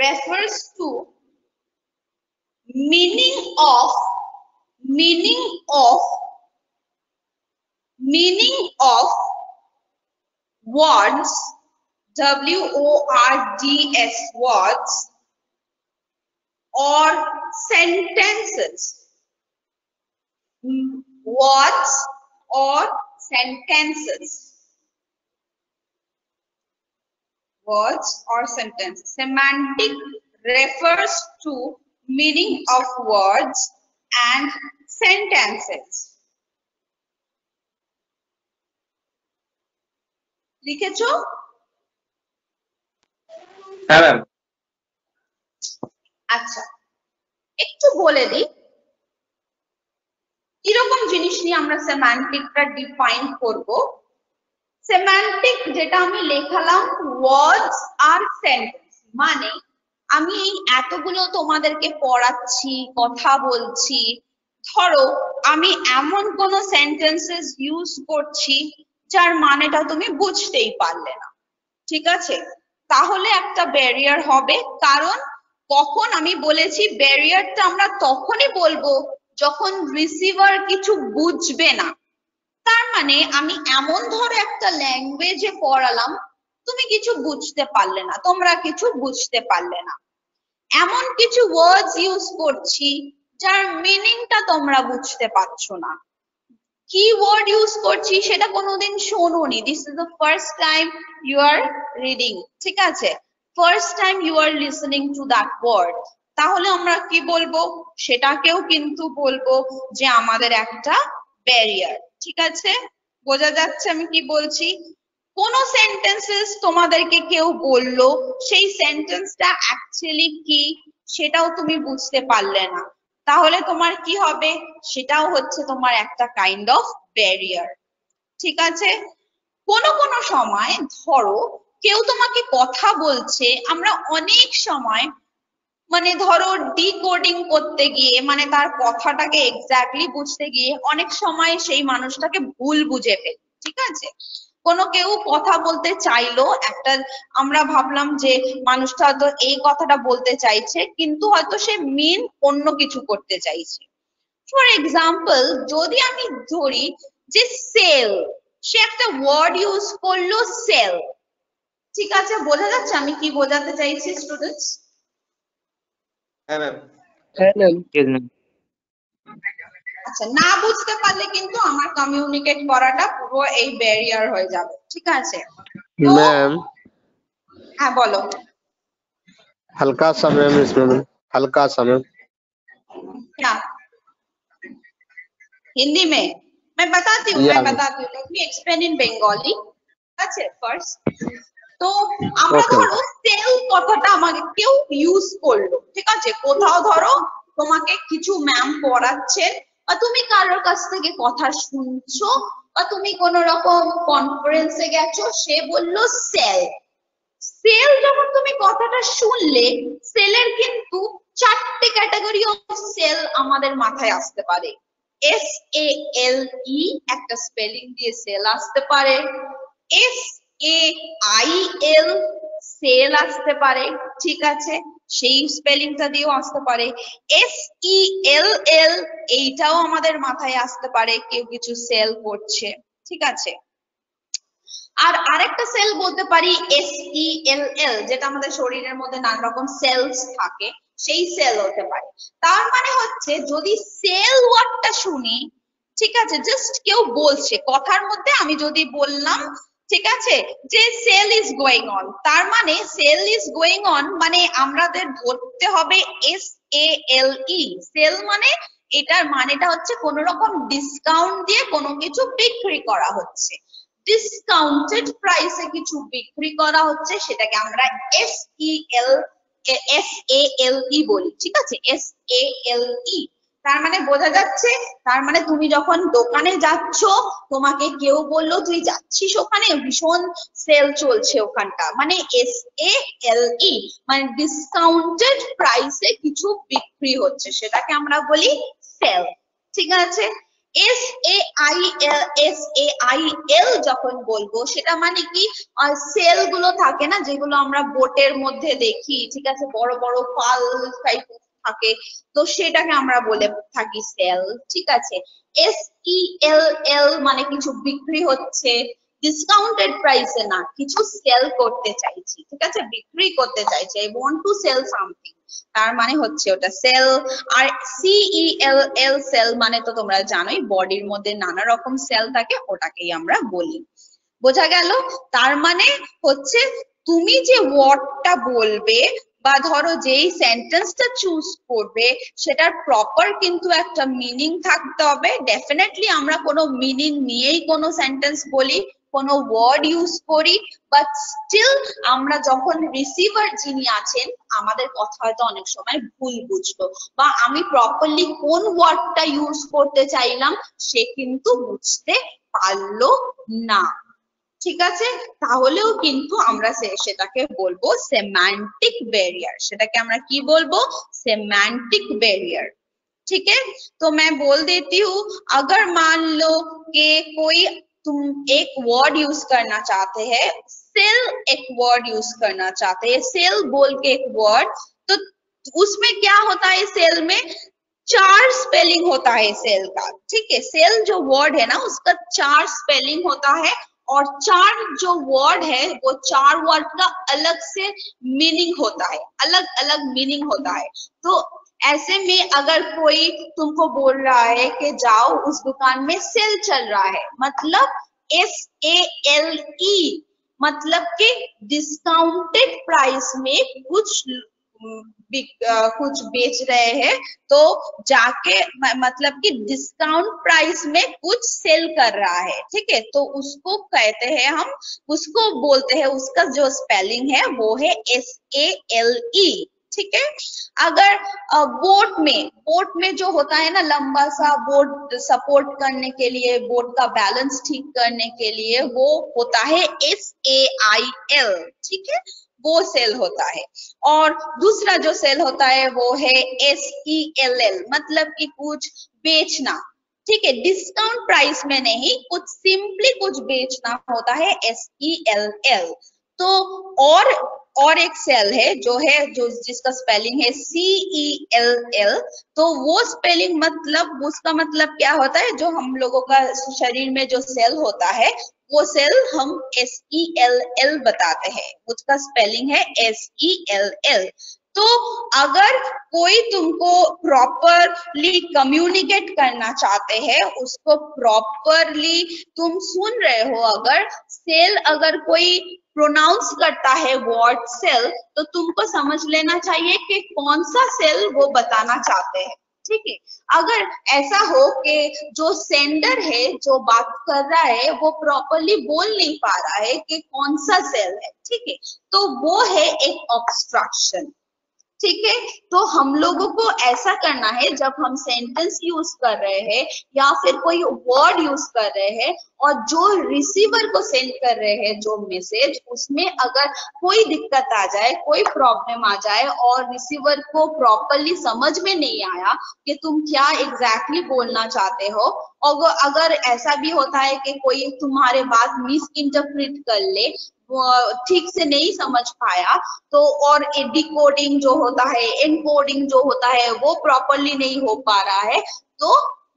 refers to meaning of words, W-O-R-D-S, words or sentences, words or sentences, words or sentences. Semantic refers to meaning of words and sentences. লিখেছো? হ্যাঁ ma'am. আচ্ছা, একটু বলে দিই কিরকম জিনিস নিয়ে আমরা সেমান্টিকটা ডিফাইন করব। সেমান্টিক যেটা আমি লেখালাম ওয়ার্ডস আর সেন্টেন্স, মানে আমি এই এতগুলো তোমাদেরকে পড়াচ্ছি, কথা বলছি, ধরো আমি এমন কোন সেন্টেন্সেস ইউজ করছি যার মানেটা তুমি বুঝতেই পারলে না, ঠিক আছে? তাহলে একটা ব্যারিয়ার হবে। কারণ কখন আমি বলেছি ব্যারিয়ারটা আমরা তখনই বলবো যখন রিসিভার কিছু বুঝবে না। তার মানে আমি এমন ধরো একটা ল্যাঙ্গুয়েজে পড়ালাম, তুমি কিছু বুঝতে পারলে না, তোমরা কিছু বুঝতে পারলে না, এমন কিছু ওয়ার্ডস ইউজ করছি যার মিনিংটা তোমরা বুঝতে পারছো না। কি ওয়ার্ড ইউজ করছি সেটা কোনোদিন শোনোনি, this is the first time you are reading, ঠিক আছে? First time you are listening to that word. তাহলে আমরা কি বলবো? সেটাকেও কিন্তু বলবো যে আমাদের একটা ব্যারিয়ার, ঠিক আছে? বোঝা যাচ্ছে আমি কি বলছি? কোন সেন্টেন্সেস তোমাদেরকে কেউ বললো, সেই সেন্টেন্সটা অ্যাকচুয়ালি কি সেটাও তুমি বুঝতে পারলে না, তাহলে তোমার কি হবে? সেটাও হচ্ছে তোমার একটা কাইন্ড অফ ব্যারিয়ার, ঠিক আছে? কোন কোন সময় ধরো কেউ তোমাকে কথা বলছে, আমরা অনেক সময় মানে ধরো ডিকোডিং করতে গিয়ে, মানে তার কথাটাকে এক্স্যাক্টলি বুঝতে গিয়ে অনেক সময় সেই মানুষটাকে ভুল বুঝে ফেলি, ঠিক আছে? কোনো কেউ কথা বলতে চাইলো একটা, আমরা ভাবলাম যে মানুষটা হয়তো এই কথাটা বলতে চাইছে, কিন্তু হয়তো সে মিন অন্য কিছু করতে চাইছে। ফর এক্সাম্পল, যদি আমি ধরি যে সেল, সে একটা ওয়ার্ড ইউজ করলো সেল, ঠিক আছে? বোঝা যাচ্ছে আমি কি বোঝাতে চাইছি স্টুডেন্টস? হ্যাঁ ম্যাম। হ্যাঁ ম্যাম। আচ্ছা, না বুঝতে পারলে কিন্তু আমার কমিউনিকেট করাটা পুরো এই ব্যারিয়ার হয়ে যাবে, ঠিক আছে? मैम হ্যাঁ বলো। हल्का सा मैम इसमें मैम, हल्का सा मैम। क्या हिंदी में? मैं बताती हूँ Yeah, let me explain in Bengali. আছে ফার্স্ট, তো আমরা Okay. ধরো সেল কথাটা আমাকে কেউ ইউজ করলো, ঠিক আছে, কোথাও ধরো তোমাকে কিছু ম্যাম পড়াচ্ছেন বা তুমি কারোর কাছ থেকে কথা শুনছো বা তুমি কোন রকম কনফারেন্সে গেছো, সে বললো সেল। সেল যখন তুমি কথাটা শুনলে, সেলের কিন্তু 4টে ক্যাটাগরি অফ সেল আমাদের মাথায় আসতে পারে। SALE একটা স্পেলিং দিয়ে সেল আসতে পারে, SAIL সেল আসতে পারে, ঠিক আছে, সেই স্পেলিংটা দিয়েও আসতে পারে। SELL এইটাও আমাদের মাথায় আসতে পারে, কেউ কিছু সেল করছে, ঠিক আছে। আর আরেকটা সেল বলতে পারি SELL, যেটা আমাদের শরীরের মধ্যে নানা রকম সেলস থাকে, সেই সেল হতে পারে। তার মানে হচ্ছে যদি সেল ওয়ার্ডটা শুনি, ঠিক আছে, জাস্ট কেউ বলছে কথার মধ্যে, আমি যদি বললাম, ঠিক আছে, যে সেল ইজ গোয়িং অন, তার মানে সেল ইজ গোয়িং অন মানে আমাদের ধরতে হবে SALE। সেল মানে এটার মানেটা হচ্ছে কোন রকম ডিসকাউন্ট দিয়ে কোনো কিছু বিক্রি করা হচ্ছে, ডিসকাউন্টেড প্রাইসে কিছু বিক্রি করা হচ্ছে, সেটাকে আমরা SALE বলি, ঠিক আছে, SALE। তার মানে বোঝা যাচ্ছে, তার মানে তুমি যখন দোকানে যাচ্ছ, তোমাকে কেউ বললো তুই যাচ্ছিস ওখানে, ভীষণ সেল চলছে ওখানটা, মানে SALE মানে ডিসকাউন্টেড প্রাইসে কিছু বিক্রি হচ্ছে, সেটাকে আমরা বলি সেল, ঠিক আছে। SAIL যখন বলবো, সেটা মানে কি, সেল গুলো থাকে না যেগুলো আমরা বোটের মধ্যে দেখি, ঠিক আছে, বড় বড় পাল টাইপ থাকে, তো সেটাকে আমরা বলে থাকি সেল, ঠিক আছে। SELL মানে কিছু বিক্রি হচ্ছে, ডিসকাউন্টেড প্রাইসে না, কিছু সেল করতে চাইছি, ঠিক আছে, বিক্রি করতে চাইছি, I want to sell something, তার মানে হচ্ছে ওটা সেল। আর CELL সেল মানে তো তোমরা জানোই, বডির মধ্যে নানা রকম সেল থাকে, ওটাকেই আমরা বলি, বোঝা গেল। তার মানে হচ্ছে তুমি যে ওয়ার্ডটা বলবে বা ধরো যেই সেন্টেন্সটা চুজ করবে, সেটার প্রপার কিন্তু একটা মিনিং থাকতে হবে। ডেফিনেটলি আমরা কোনো মিনিং নিয়েই কোনো সেন্টেন্স বলি, কোনো ওয়ার্ড ইউজ করি, বাট স্টিল আমরা যখন রিসিভার যিনি আছেন, আমাদের কথা হয়তো অনেক সময় ভুল বুঝলো, বা আমি প্রপারলি কোন ওয়ার্ডটা ইউজ করতে চাইলাম সে কিন্তু বুঝতে পারলো না, ঠিক আছে, তাহলেও কিন্তু আমরা সেটাকে বলবো সেমান্টিক ব্যারিয়ার, সেটাকে আমরা কি বলবো, सेमांटिक बैरियर, ठीक है। तो मैं बोल देती हूँ, अगर मान लो कि कोई तुम एक वर्ड यूज करना चाहते हैं, सेल एक वर्ड यूज करना चाहते हैं, सेल बोल के एक वर्ड, तो उसमें क्या होता है, सेल में 4 स्पेलिंग होता है सेल का, ठीक है, सेल जो वर्ड है ना उसका 4 स्पेलिंग होता है, और 4 जो वर्ड है वो 4 वर्ड का अलग से मीनिंग होता है, अलग अलग मीनिंग होता है। तो ऐसे में अगर कोई तुमको बोल रहा है कि जाओ उस दुकान में सेल चल रहा है, मतलब SALE मतलब कि डिस्काउंटेड प्राइस में कुछ बेच रहे हैं, तो जाके मतलब कि डिस्काउंट प्राइस में कुछ सेल कर रहा है, ठीक है, तो उसको कहते हैं हम, उसको बोलते हैं, उसका जो स्पेलिंग है वो है SALE, ठीक है। अगर बोट में जो होता है ना लंबा सा बोट, सपोर्ट करने के लिए, बोट का बैलेंस ठीक करने के लिए, वो होता है SAIL, ठीक है, वो सेल होता है। और दूसरा जो सेल होता है वो है SELL मतलब कि कुछ बेचना, ठीक है, डिस्काउंट प्राइस में नहीं, कुछ सिंपली कुछ बेचना होता है SELL। तो और एक सेल है जो जिसका स्पेलिंग है CELL, तो वो स्पेलिंग मतलब उसका मतलब क्या होता है, जो हम लोगों का शरीर में जो सेल होता है वो सेल हम SELL बताते हैं, उसका स्पेलिंग है SELL। तो अगर कोई तुमको प्रॉपरली कम्युनिकेट करना चाहते हैं, उसको प्रॉपरली तुम सुन रहे हो, अगर सेल अगर कोई प्रोनाउंस करता है वर्ड सेल, तो तुमको समझ लेना चाहिए कि कौन सा सेल वो बताना चाहते हैं, ठीक है। अगर ऐसा हो कि जो सेंडर है जो बात कर रहा है वो प्रॉपरली बोल नहीं पा रहा है कि कौन सा सेल है, ठीक है, तो वो है एक ऑब्स्ट्रक्शन, ठीक है। तो हम लोगों को ऐसा करना है जब हम सेंटेंस यूज कर रहे हैं या फिर कोई वर्ड यूज कर रहे हैं और जो रिसीवर को सेंड कर रहे हैं जो मैसेज, उसमें अगर कोई दिक्कत आ जाए, कोई प्रॉब्लम आ जाए और रिसीवर को प्रॉपरली समझ में नहीं आया कि तुम क्या एग्जैक्टली बोलना चाहते हो, और अगर ऐसा भी होता है कि कोई तुम्हारे बात मिस इंटरप्रेट कर ले, ठीक से नहीं समझ पाया, तो और डिकोडिंग जो होता है, एनकोडिंग जो होता है वो प्रॉपरली नहीं हो पा रहा है, तो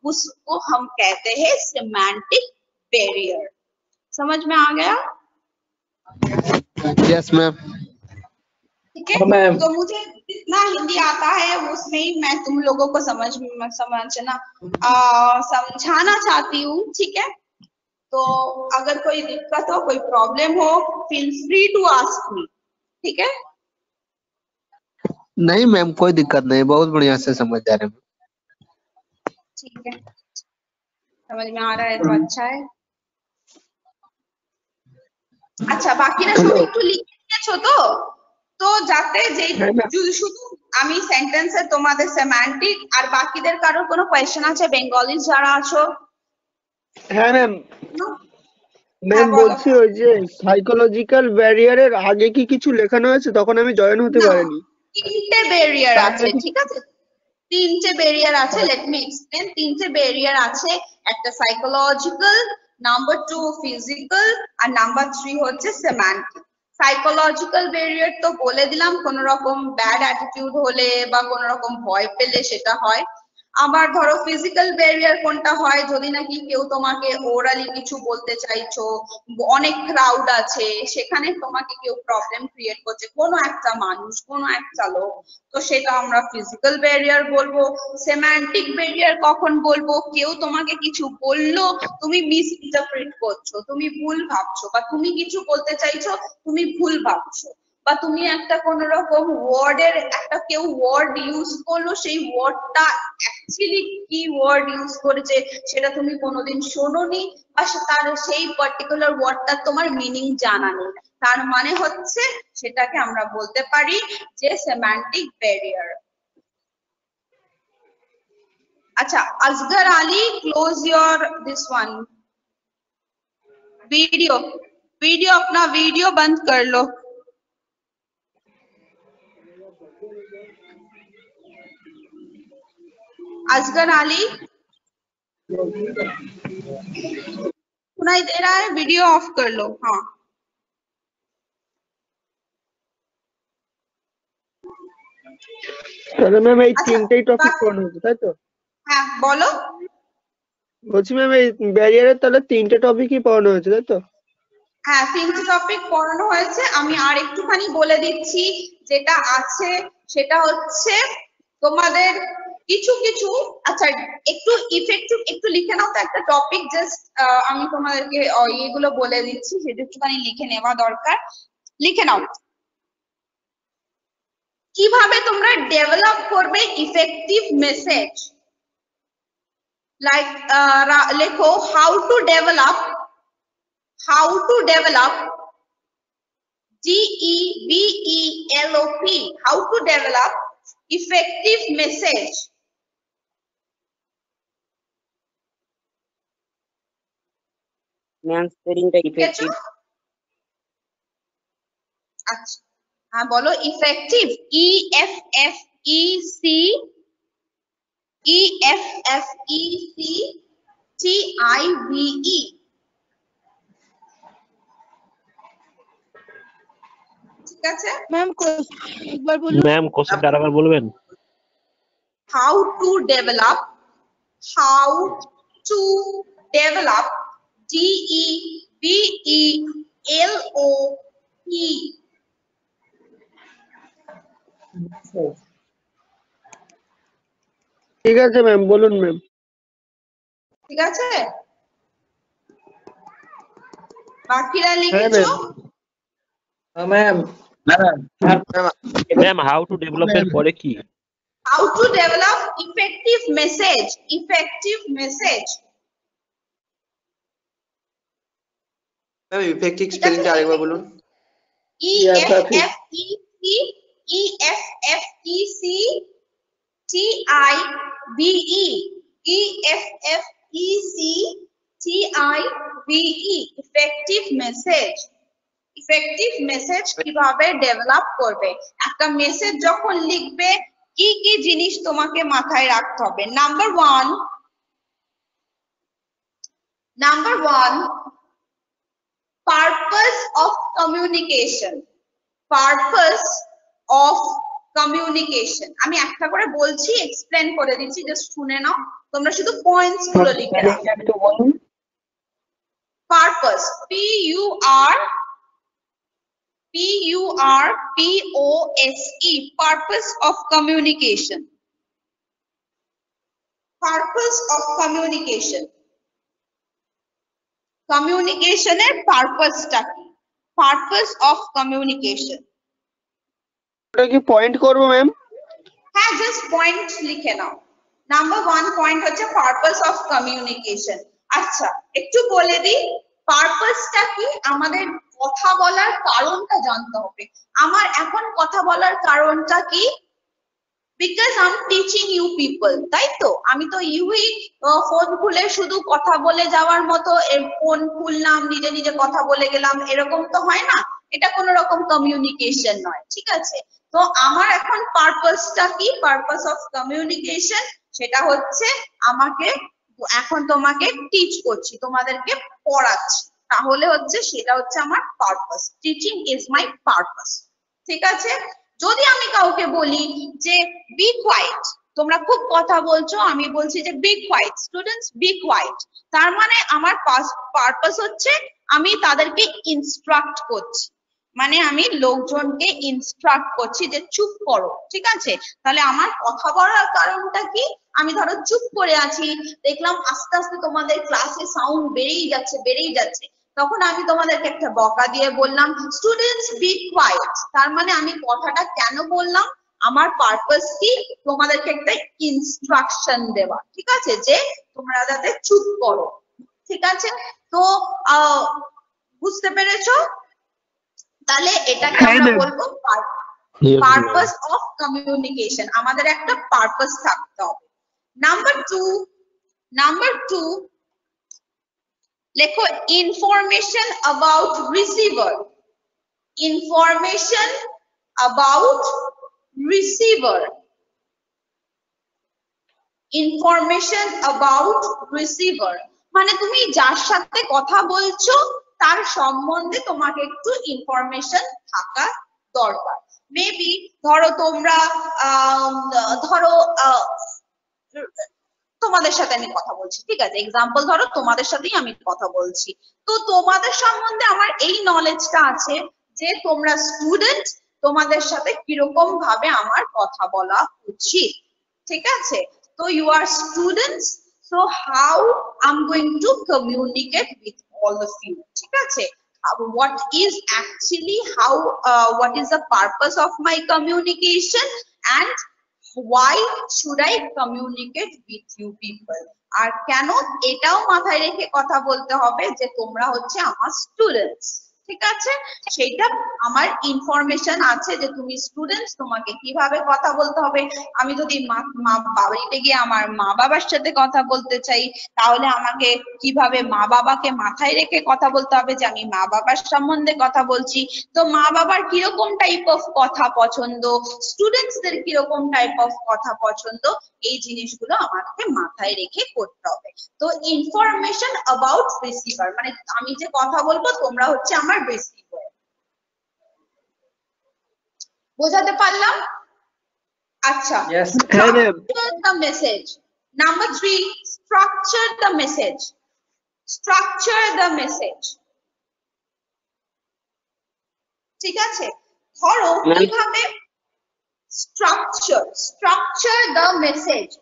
उसको हम कहते हैं सेमांटिक बैरियर। समझ में आ गया? Yes ma'am. ठीक है, तो मुझे जितना हिंदी आता है उसमें ही मैं तुम लोगों को समझाना चाहती हूँ, ठीक है। तो अगर कोई दिक्कत हो, कोई प्रॉब्लम हो, feel free to ask me, ठीक है। नहीं मैम, कोई दिक्कत नहीं, बहुत बढ़िया से समझ जा रहे हैं। ठीक है, समझ में आ रहा है तो अच्छा है। আচ্ছা বাকিরা সব একটু লিখে নিয়েছো তো যাতে যে শুধু আমি সেন্টেন্সে তোমাদের সেমান্টিক আর বাকিদের কারোর কোনো কোয়েশ্চেন আছে বেঙ্গলি যারা আছো? হ্যাঁ ম্যাম, ম্যাম বলছি ওই যে সাইকোলজিক্যাল ব্যারিয়ারের আগে কি কিছু লেখানো আছে? তখন আমি জয়েন হতে পারিনি। তিনটে ব্যারিয়ার আছে, ঠিক আছে, তিনটে ব্যারিয়ার আছে। Let me explain. তিনটে ব্যারিয়ার আছে, একটা সাইকোলজিক্যাল, নাম্বার 2 ফিজিক্যাল আর নাম্বার 3 হচ্ছে সেমান্টিক। সাইকোলজিক্যাল ব্যারিয়ার তো বলে দিলাম, কোন রকম ব্যাড অ্যাটিটিউড হলে বা কোন রকম ভয় পেলে সেটা হয়। আবার ধরো ফিজিক্যাল ব্যারিয়ার কোনটা হয়, যদি নাকি কেউ তোমাকে ওরালি কিছু বলতে চাইছো, অনেক ক্রাউড আছে, সেখানে তোমাকে কেউ প্রবলেম ক্রিয়েট করছে, কোনো একটা মানুষ, কোনো একটা লোক, তো সেটা আমরা ফিজিক্যাল ব্যারিয়ার বলবো। সেমান্টিক ব্যারিয়ার কখন বলবো? কেউ তোমাকে কিছু বললো, তুমি মিস ইন্টারপ্রেট করছো, তুমি ভুল ভাবছো, বা তুমি কিছু বলতে চাইছো তুমি ভুল ভাবছো, বা তুমি একটা কোন রকম ওয়ার্ডের একটা কেউ ওয়ার্ড ইউজ করলো, সেই ওয়ার্ডটা অ্যাকচুয়ালি কি ওয়ার্ড ইউজ করেছে সেটা তুমি কোনোদিন শোনোনি, বা তার সেই পার্টিকুলার ওয়ার্ডটা তোমার মিনিং জানা নেই, তার মানে হচ্ছে সেটাকে আমরা বলতে পারি যে সেমান্টিক ব্যারিয়ার। আচ্ছা Asgar Ali, close your this one video अपना वीडियो बंद कर लो। असगर आली सुनाई दे रहा है? वीडियो ऑफ कर लो। हाँ তাহলে ম্যাম এই তিনটেই টপিক পড়ানো হচ্ছে, তাই তো? হ্যাঁ বলো। বলছি ম্যাম এই ব্যারিয়ারের তাহলে তিনটে টপিকই পড়ানো হয়েছে, তাই তো? হ্যাঁ তিনটে টপিক পড়ানো হয়েছে। আমি আর একটুখানি বলে দিচ্ছি যেটা আছে, সেটা হচ্ছে তোমাদের কিছু কিছু, আচ্ছা একটু ইফেক্টিভ একটু লিখে নাও তো একটা টপিক, জাস্ট আমি তোমাদেরকে এগুলো বলে দিচ্ছি, সেটা একটুখানি লিখে নেওয়া দরকার। লিখে নাও কিভাবে তোমরা ডেভেলপ করবে ইফেক্টিভ মেসেজ। লাইক লেখো how to develop DEVELOP, how to develop effective message। Ma'am স্পেলিংটা ইফেক্টিভ। আচ্ছা হ্যাঁ বলো ইফেক্টিভ, EFFECTIVE। ঠিক আছে ম্যাম একবার বলুন। ম্যাম কোশ্চেনটা আরেকবার বলবেন? How to develop DEVELOP। ঠিক আছে ম্যাম, বলুন ম্যাম। ঠিক আছে বাকিরা লিখেছো? Ma'am ma'am how to develop এর পরে কি? How to develop effective message? Effective message. Ma'am effective স্পেলিংটা আরেকবার বলুন। Effective message. ইফেক্টিভ মেসেজ কিভাবে ডেভেলপ করবে? একটা মেসেজ যখন লিখবে কি কি জিনিস তোমাকে মাথায় রাখতে হবে? Number one, purpose of communication. Purpose of communication. আমি একটা করে বলছি, এক্সপ্লেন করে দিচ্ছি, জাস্ট শুনে নাও, তোমরা শুধু পয়েন্টস গুলো লিখে নাও। Purpose, P-U-R-P-O-S-E, purpose of communication. Purpose of communication. কমিউনিকেশনের পারপাসটা কি? Purpose of communication. ওটা কি পয়েন্ট করব ম্যাম? হ্যাঁ, জাস্ট পয়েন্ট লিখে নাও। নাম্বার 1 পয়েন্ট হচ্ছে পারপাস অফ কমিউনিকেশন। আচ্ছা, একটু বলে দিই পারপাসটা কি। আমাদের কথা বলার কারণটা জানতে হবে। আমার এখন কথা বলার কারণটা কি? Because I am teaching you people, তাই তো? আমি তো ইউই ফোন খুলে শুধু কথা বলে যাওয়ার মতো ফোন খুললাম, নিজে নিজে কথা বলে গেলাম, এরকম তো হয় না। এটা কোনো রকম কমিউনিকেশন নয়, ঠিক আছে? তো আমার এখন পারপাসটা কি? পারপাস অফ কমিউনিকেশন সেটা হচ্ছে আমাকে এখন তোমাকে টিচ করছি, তোমাদেরকে পড়াচ্ছি, তাহলে হচ্ছে সেটা হচ্ছে আমার purpose. Teaching is my purpose, ঠিক আছে? যদি আমি কাউকে বলি যে বি কোয়াইট, তোমরা খুব কথা বলছো, আমি বলছি যে be quiet, students be quiet, তার মানে আমার পারপাস হচ্ছে আমি তাদেরকে ইনস্ট্রাক্ট করছি, মানে আমি লোকজনকে ইনস্ট্রাক্ট করছি যে চুপ করো, ঠিক আছে? তাহলে আমার কথা বলার কারণটা কি? আমি ধরো চুপ করে আছি, দেখলাম আস্তে আস্তে তোমাদের ক্লাসে সাউন্ড বেড়েই যাচ্ছে, তখন আমি তোমাদেরকে একটা বকা দিয়ে বললাম স্টুডেন্টস বি কোয়াইট, তার মানে আমি কথাটা কেন বললাম? আমার পারপাস কি? তোমাদেরকে একটা ইনস্ট্রাকশন দেওয়া, ঠিক আছে, যে তোমরা যাতে চুপ করো, ঠিক আছে? তো বুঝতে পেরেছো? তাহলে এটাকে আমরা বলবো পারপাস অফ কমিউনিকেশন। আমাদের একটা পারপাস থাকতে হবে। নাম্বার টু লেখো information about receiver. Information about receiver. Information about receiver মানে তুমি যার সাথে কথা বলছো তার সম্বন্ধে তোমাকে একটু ইনফরমেশন থাকা দরকার। মেবি ধরো তোমরা তোমাদের সাথে আমি কথা বলছি, ঠিক আছে? এক্সাম্পল ধরো তোমাদের সাথেই আমি কথা বলছি, তো তোমাদের সম্বন্ধে আমার এই নলেজটা আছে যে তোমরা স্টুডেন্ট, তোমাদের সাথে কিরকম ভাবে আমার কথা বলা উচিত, ঠিক আছে? তো you are students, so how I'm going to communicate with all of you, ঠিক আছে? What is actually what is the purpose of my communication and why should I communicate with you people? আর কেন এটাও মাথায় রেখে কথা বলতে হবে যে তোমরা হচ্ছে আমার স্টুডেন্টস, ঠিক আছে? সেটা আমার ইনফরমেশন আছে যে তুমি স্টুডেন্টস, তোমাকে কিভাবে কথা বলতে হবে। আমি যদি বাড়িতে গিয়ে আমার মা বাবার সাথে কথা বলতে চাই, তাহলে আমাকে কিভাবে মা বাবাকে মাথায় রেখে কথা বলতে হবে যে আমি মা বাবার সম্বন্ধে কথা বলছি। তো মা বাবার কিরকম টাইপ অফ কথা পছন্দ, স্টুডেন্টসদের কিরকম টাইপ অফ কথা পছন্দ, এই জিনিসগুলো আমাকে মাথায় রেখে করতে হবে। তো ইনফরমেশন অ্যাবাউট রিসিভার মানে আমি যে কথা বলবো তোমরা হচ্ছে আমার রিসিভার। বোঝাতে পারলাম? আচ্ছা, the message. Number 3, structure the message. Structure the message. ঠিক আছে? ধরো কিভাবে structure the message.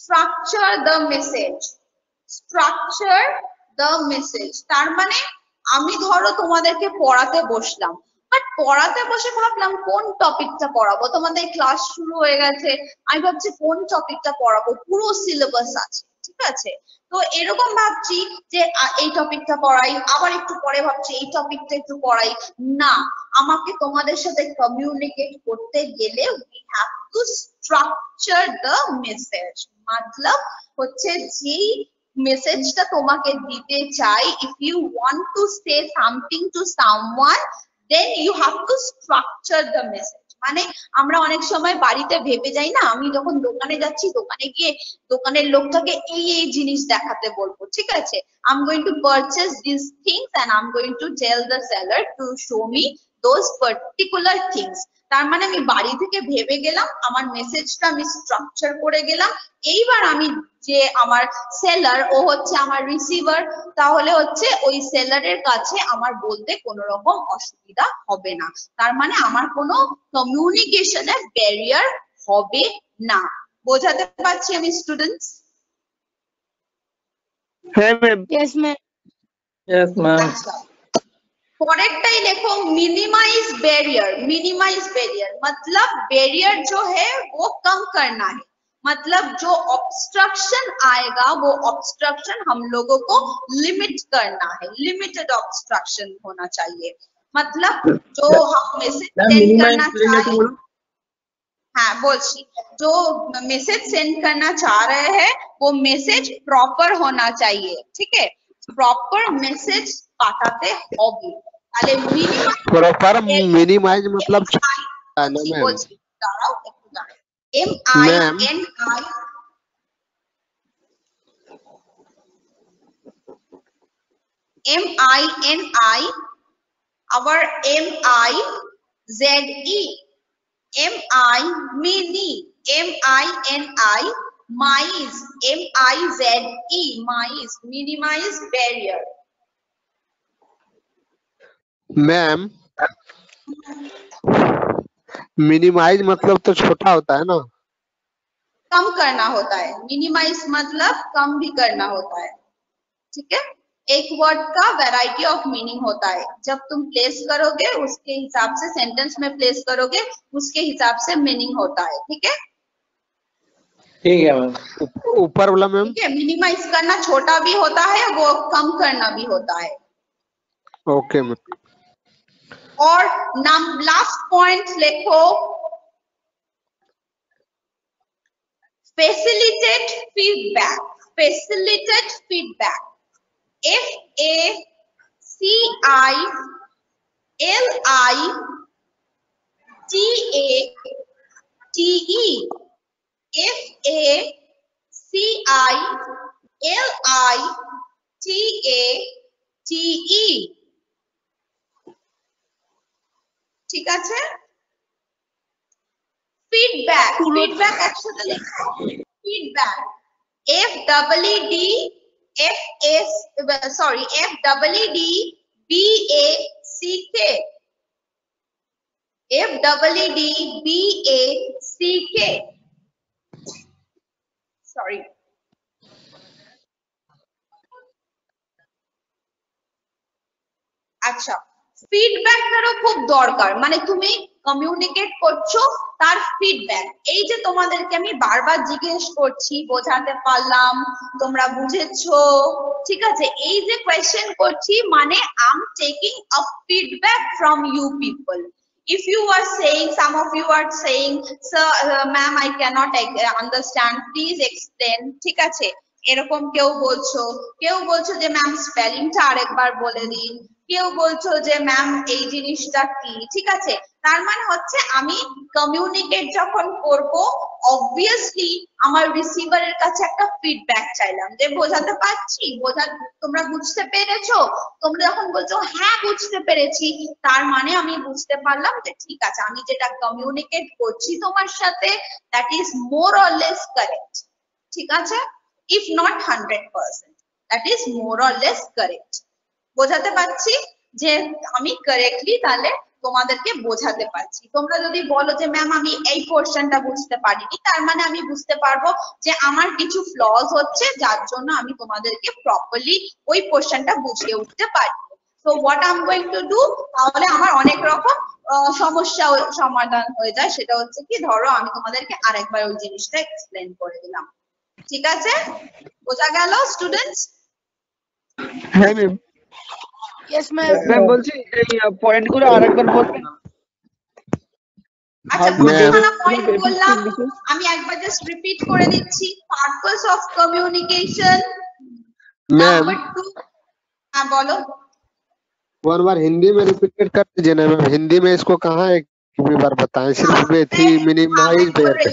structure the message. Structure the message। তার মানে আমি ধরো তোমাদেরকে পড়াতে বসলাম, বাট পড়াতে বসে ভাবলাম কোন টপিকটা পড়াবো, তোমাদের ক্লাস শুরু হয়ে গেছে, আমি ভাবছি কোন টপিকটা পড়াবো, পুরো সিলেবাস আছে, ঠিক আছে? তো এরকম ভাবছি যে এই টপিকটা পড়াই, আবার একটু পরে ভাবছি এই টপিকটা একটু পড়াই। না, আমাকে তোমাদের সাথে কমিউনিকেট করতে গেলে we have to structure the message। मतलब হচ্ছে যেই মেসেজটা তোমাকে দিতে চাই, if you want to say something to someone then you have to structure the message। মানে আমরা অনেক সময় বাড়িতে ভেবে যাই না, আমি যখন দোকানে যাচ্ছি, দোকানে গিয়ে দোকানের লোকটাকে এই এই জিনিস দেখাতে বলবো, ঠিক আছে? I'm going to purchase these things and I'm going to tell the seller to show me those particular things। তার মানে আমি বাড়ি থেকে ভেবে গেলাম, আমার মেসেজটা আমি স্ট্রাকচার করে গেলাম। এইবার আমি যে আমার সেলার, ও হচ্ছে আমার রিসিভার, তাহলে হচ্ছে ওই সেলারের কাছে আমার বলতে কোনো রকম অসুবিধা হবে না। তার মানে আমার কোনো কমিউনিকেশনের ব্যারিয়ার হবে না। বোঝাতে পারছি আমি স্টুডেন্টস? হ্যাঁ ma'am. Yes, ma'am. Yes, ma'am. আচ্ছা, परेरटाई लिखो मिनिमाइज बैरियर। मिनिमाइज बैरियर मतलब बैरियर जो है वो कम करना है, मतलब जो ऑब्स्ट्रक्शन आएगा वो ऑब्स्ट्रक्शन हम लोगों को लिमिट करना है, लिमिटेड ऑब्स्ट्रक्शन होना चाहिए। मतलब जो हम मैसेज सेंड करना चाहे, हाँ बोलছি, जो मैसेज सेंड करना चाह रहे हैं वो मैसेज प्रॉपर होना चाहिए, ठीक है? प्रॉपर मैसेज पाठाते होगी। তাহলে प्रॉपर मिनिमाइज मतलब বলছি, দাঁড়াও একটু দাঁড়াও। M-I-N-I our M-I-Z-E M-I mini M-I-N-I mize M-I-Z-E mize minimize barrier। Ma'am minimize मतलब तो छोटा होता है ना? कम करना होता है, मिनिमाइज मतलब कम भी करना होता है, ठीक है? एक वर्ड का वैरायटी ऑफ मीनिंग होता है, जब तुम प्लेस करोगे उसके हिसाब से, सेंटेंस में प्लेस करोगे उसके हिसाब से मीनिंग होता है, ठीक है? ठीक है मैम। ऊपर वाला मैम? ठीक है, मिनिमाइज करना छोटा भी होता है, वो कम करना भी होता है। Okay ma'am. और नाम लास्ट पॉइंट लिखो, facilitate feedback। facilitate feedback F-A-C-I-L-I-T-A-T-E F-A-C-I-L-I-T-A-T-E ঠিক আছে? ফিডব্যাক, ফিডব্যাক একসাথে লিখো, feedback F-E-E-D F-E-E-D-B-A-C-K F-E-E-D-B-A-C-K sorry। আচ্ছা, ফিডব্যাকটারও খুব দরকার, মানে তুমি কমিউনিকেট করছো তার ফিডব্যাক। এই যে তোমাদেরকে আমি বারবার জিজ্ঞেস করছি, বোঝাতে পারলাম, তোমরা বুঝেছো, ঠিক আছে? এই যে কোয়েশ্চেন করছি মানে I am taking a feedback from you people. If you are saying, some of you are saying, sir, ma'am, I cannot understand, please explain, ঠিক আছে? এরকম কেউ বলছো যে ম্যাম স্পেলিংটা আরেকবার বলে দিন, কেউ বলছো যে ম্যাম এই জিনিসটা কি, ঠিক আছে? তার মানে হচ্ছে আমি কমিউনিকেট যখন করব অবভিয়াসলি আমার রিসিভারের কাছে একটা ফিডব্যাক চাইলাম যে বোঝাতে পারছি, তোমরা বুঝতে পেরেছো? তোমরা যখন বলছো হ্যাঁ বুঝতে পেরেছি, তার মানে আমি বুঝতে পারলাম যে ঠিক আছে, আমি যেটা কমিউনিকেট করছি তোমার সাথে that is more or less correct, ঠিক আছে? If not 100%, that is more or less correct. বোঝাতে পারছি যে আমি কারেক্টলি তাহলে তোমাদেরকে বোঝাতে পারছি। তোমরা যদি বলো যে ম্যাম আমি এই পোর্শনটা বুঝতে পারিনি, তার মানে আমি বুঝতে পারবো যে আমার কিছু ফ্লজ হচ্ছে যার জন্য আমি তোমাদেরকে প্রপারলি ওই পোর্শনটা বুঝিয়ে উঠতে পারি। So what I am going to do, তাহলে আমার অনেক রকম সমস্যা সমাধান হয়ে যায়। সেটা হচ্ছে কি, ধরো আমি তোমাদেরকে আরেকবার ওই জিনিসটা এক্সপ্লেন করে দিলাম। ঠিক আছে, বোঝা গেল স্টুডেন্টস? হ্যাঁ ম্যাম। ম্যাম বলছি এই পয়েন্ট গুলো আরেকবার বলবেন? আচ্ছা, কতখানা পয়েন্ট বললাম আমি একবার জাস্ট রিপিট করে দিচ্ছি। Purpose of communication, ma'am number 2। হ্যাঁ বলো। वन बार हिंदी में रिपीटेड कर दीजिए ना मैम, हिंदी में इसको कहाँ एक भी बार बताएं, सिर्फ बेथी मिनिमाइज बेयर पे।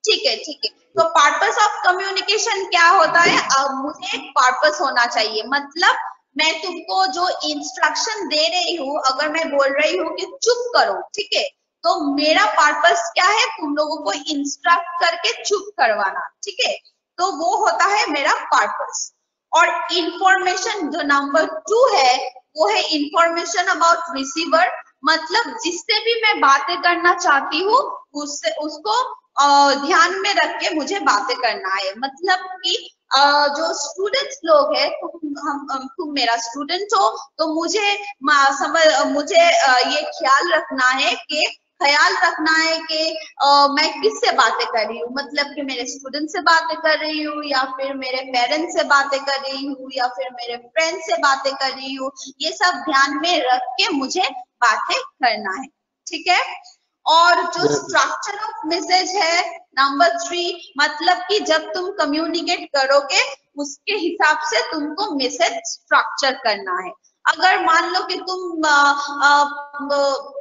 ठीक है ठीक है। तो पर्पस ऑफ कम्युनिकेशन क्या होता है? अब मुझे एक पर्पस होना चाहिए, मतलब मैं तुमको जो इंस्ट्रक्शन दे रही हूँ, अगर मैं बोल रही हूँ कि चुप करो, ठीक है, तो मेरा पर्पस क्या है? तुम लोगों को इंस्ट्रक्ट करके चुप करवाना, ठीक है, तो वो होता है मेरा पर्पस। और इंफॉर्मेशन जो नंबर 2 है वो है इंफॉर्मेशन अबाउट रिसीवर, मतलब जिससे भी मैं बातें करना चाहती हूँ उससे उसको ध्यान में रख के मुझे बातें करना है। मतलब कि जो स्टूडेंट्स लोग हैं, तुम मेरा स्टूडेंट हो, तो मुझे ये ख्याल रखना है कि मैं किससे बातें कर रही हूँ, मतलब कि मेरे स्टूडेंट से बातें कर रही हूँ या फिर मेरे पेरेंट्स से बातें कर रही हूँ या फिर मेरे फ्रेंड से बातें कर रही हूँ, ये सब ध्यान में रख के मुझे बातें करना है। ठीक है। और जो स्ट्रक्चर ऑफ मैसेज है नंबर 3, मतलब कि जब तुम कम्युनिकेट करोगे उसके हिसाब से तुमको मैसेज स्ट्रक्चर करना है। अगर मान लो कि तुम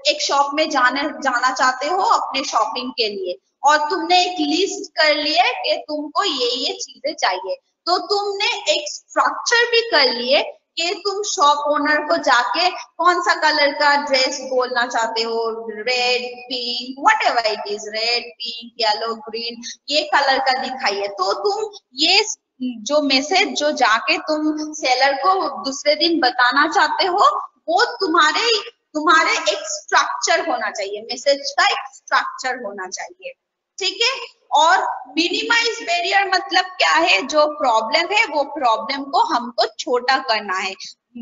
एक शॉप में जाना चाहते हो अपने शॉपिंग के लिए, और तुमने एक लिस्ट कर लिया कि तुमको ये चीजें चाहिए, तो तुमने एक स्ट्रक्चर भी कर लिए कि तुम शॉप ओनर को जाके कौन सा कलर का ड्रेस बोलना चाहते हो, red, pink, whatever it is, red, pink, yellow, green, ये कलर का दिखाइए। तो तुम ये जो मैसेज जो जाके तुम सेलर को दूसरे दिन बताना चाहते हो, वो तुम्हारे एक स्ट्रक्चर होना चाहिए, मैसेज का एक स्ट्रक्चर होना चाहिए। ठीक है। और मिनिमाइज बैरियर मतलब क्या है? जो प्रॉब्लम है वो प्रॉब्लम को हमको छोटा करना है।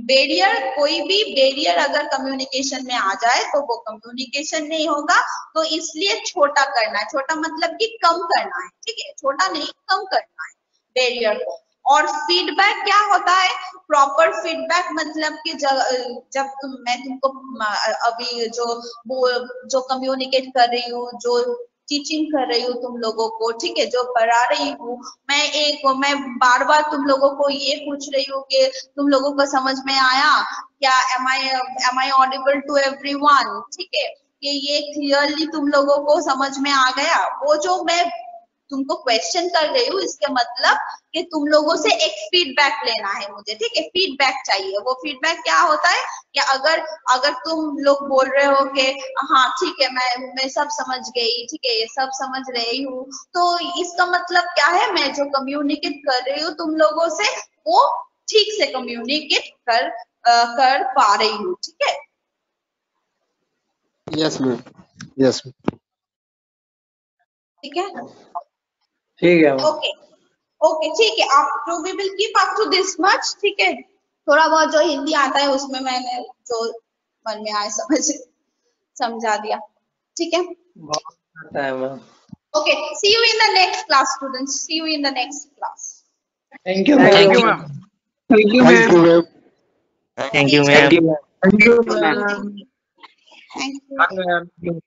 बैरियर, कोई भी बैरियर अगर कम्युनिकेशन में आ जाए तो वो कम्युनिकेशन नहीं होगा, तो इसलिए छोटा करना है। छोटा मतलब कि कम करना है, ठीक है, छोटा नहीं कम करना है बैरियर को। और फीडबैक क्या होता है? प्रॉपर फीडबैक मतलब कि जब मैं तुमको अभी जो कम्युनिकेट कर रही हूँ, जो टीचिंग कर रही हूँ तुम लोगों को, ठीक है, जो पढ़ा रही हूँ, मैं बार बार तुम लोगों को ये पूछ रही हूँ कि तुम लोगों को समझ में आया क्या? Am I audible to everyone? ठीक है, कि ये क्लियरली तुम लोगों को समझ में आ गया? वो जो मैं तुमको क्वेश्चन कर रही हूँ, इसके मतलब कि तुम लोगों से एक फीडबैक लेना है मुझे, ठीक है, फीडबैक चाहिए। वो फीडबैक क्या होता है कि अगर तुम लोग बोल रहे हो कि हाँ ठीक है मैं सब समझ गई, ठीक है, ये सब समझ रही हूँ, तो इसका मतलब क्या है? मैं जो कम्युनिकेट कर रही हूँ तुम लोगों से, वो ठीक से कम्युनिकेट कर पा रही हूँ। ठीक है। Yes ma'am, yes ma'am. ठीक है, ठीक है। ओके ओके, ठीक है। आप to we will keep up to this much, ठीक है। थोड़ा बहुत जो हिंदी आता है उसमें मैंने जो मन में आए समझा दिया, ठीक है। बहुत आता है ma'am. Okay, see you in the next class students, see you in the next class. Thank you Thank you, ma'am. Thank you, thank ma'am. You ma'am. Thank you ma'am. Thank you, ma'am. Thank you. Thank you, ma'am.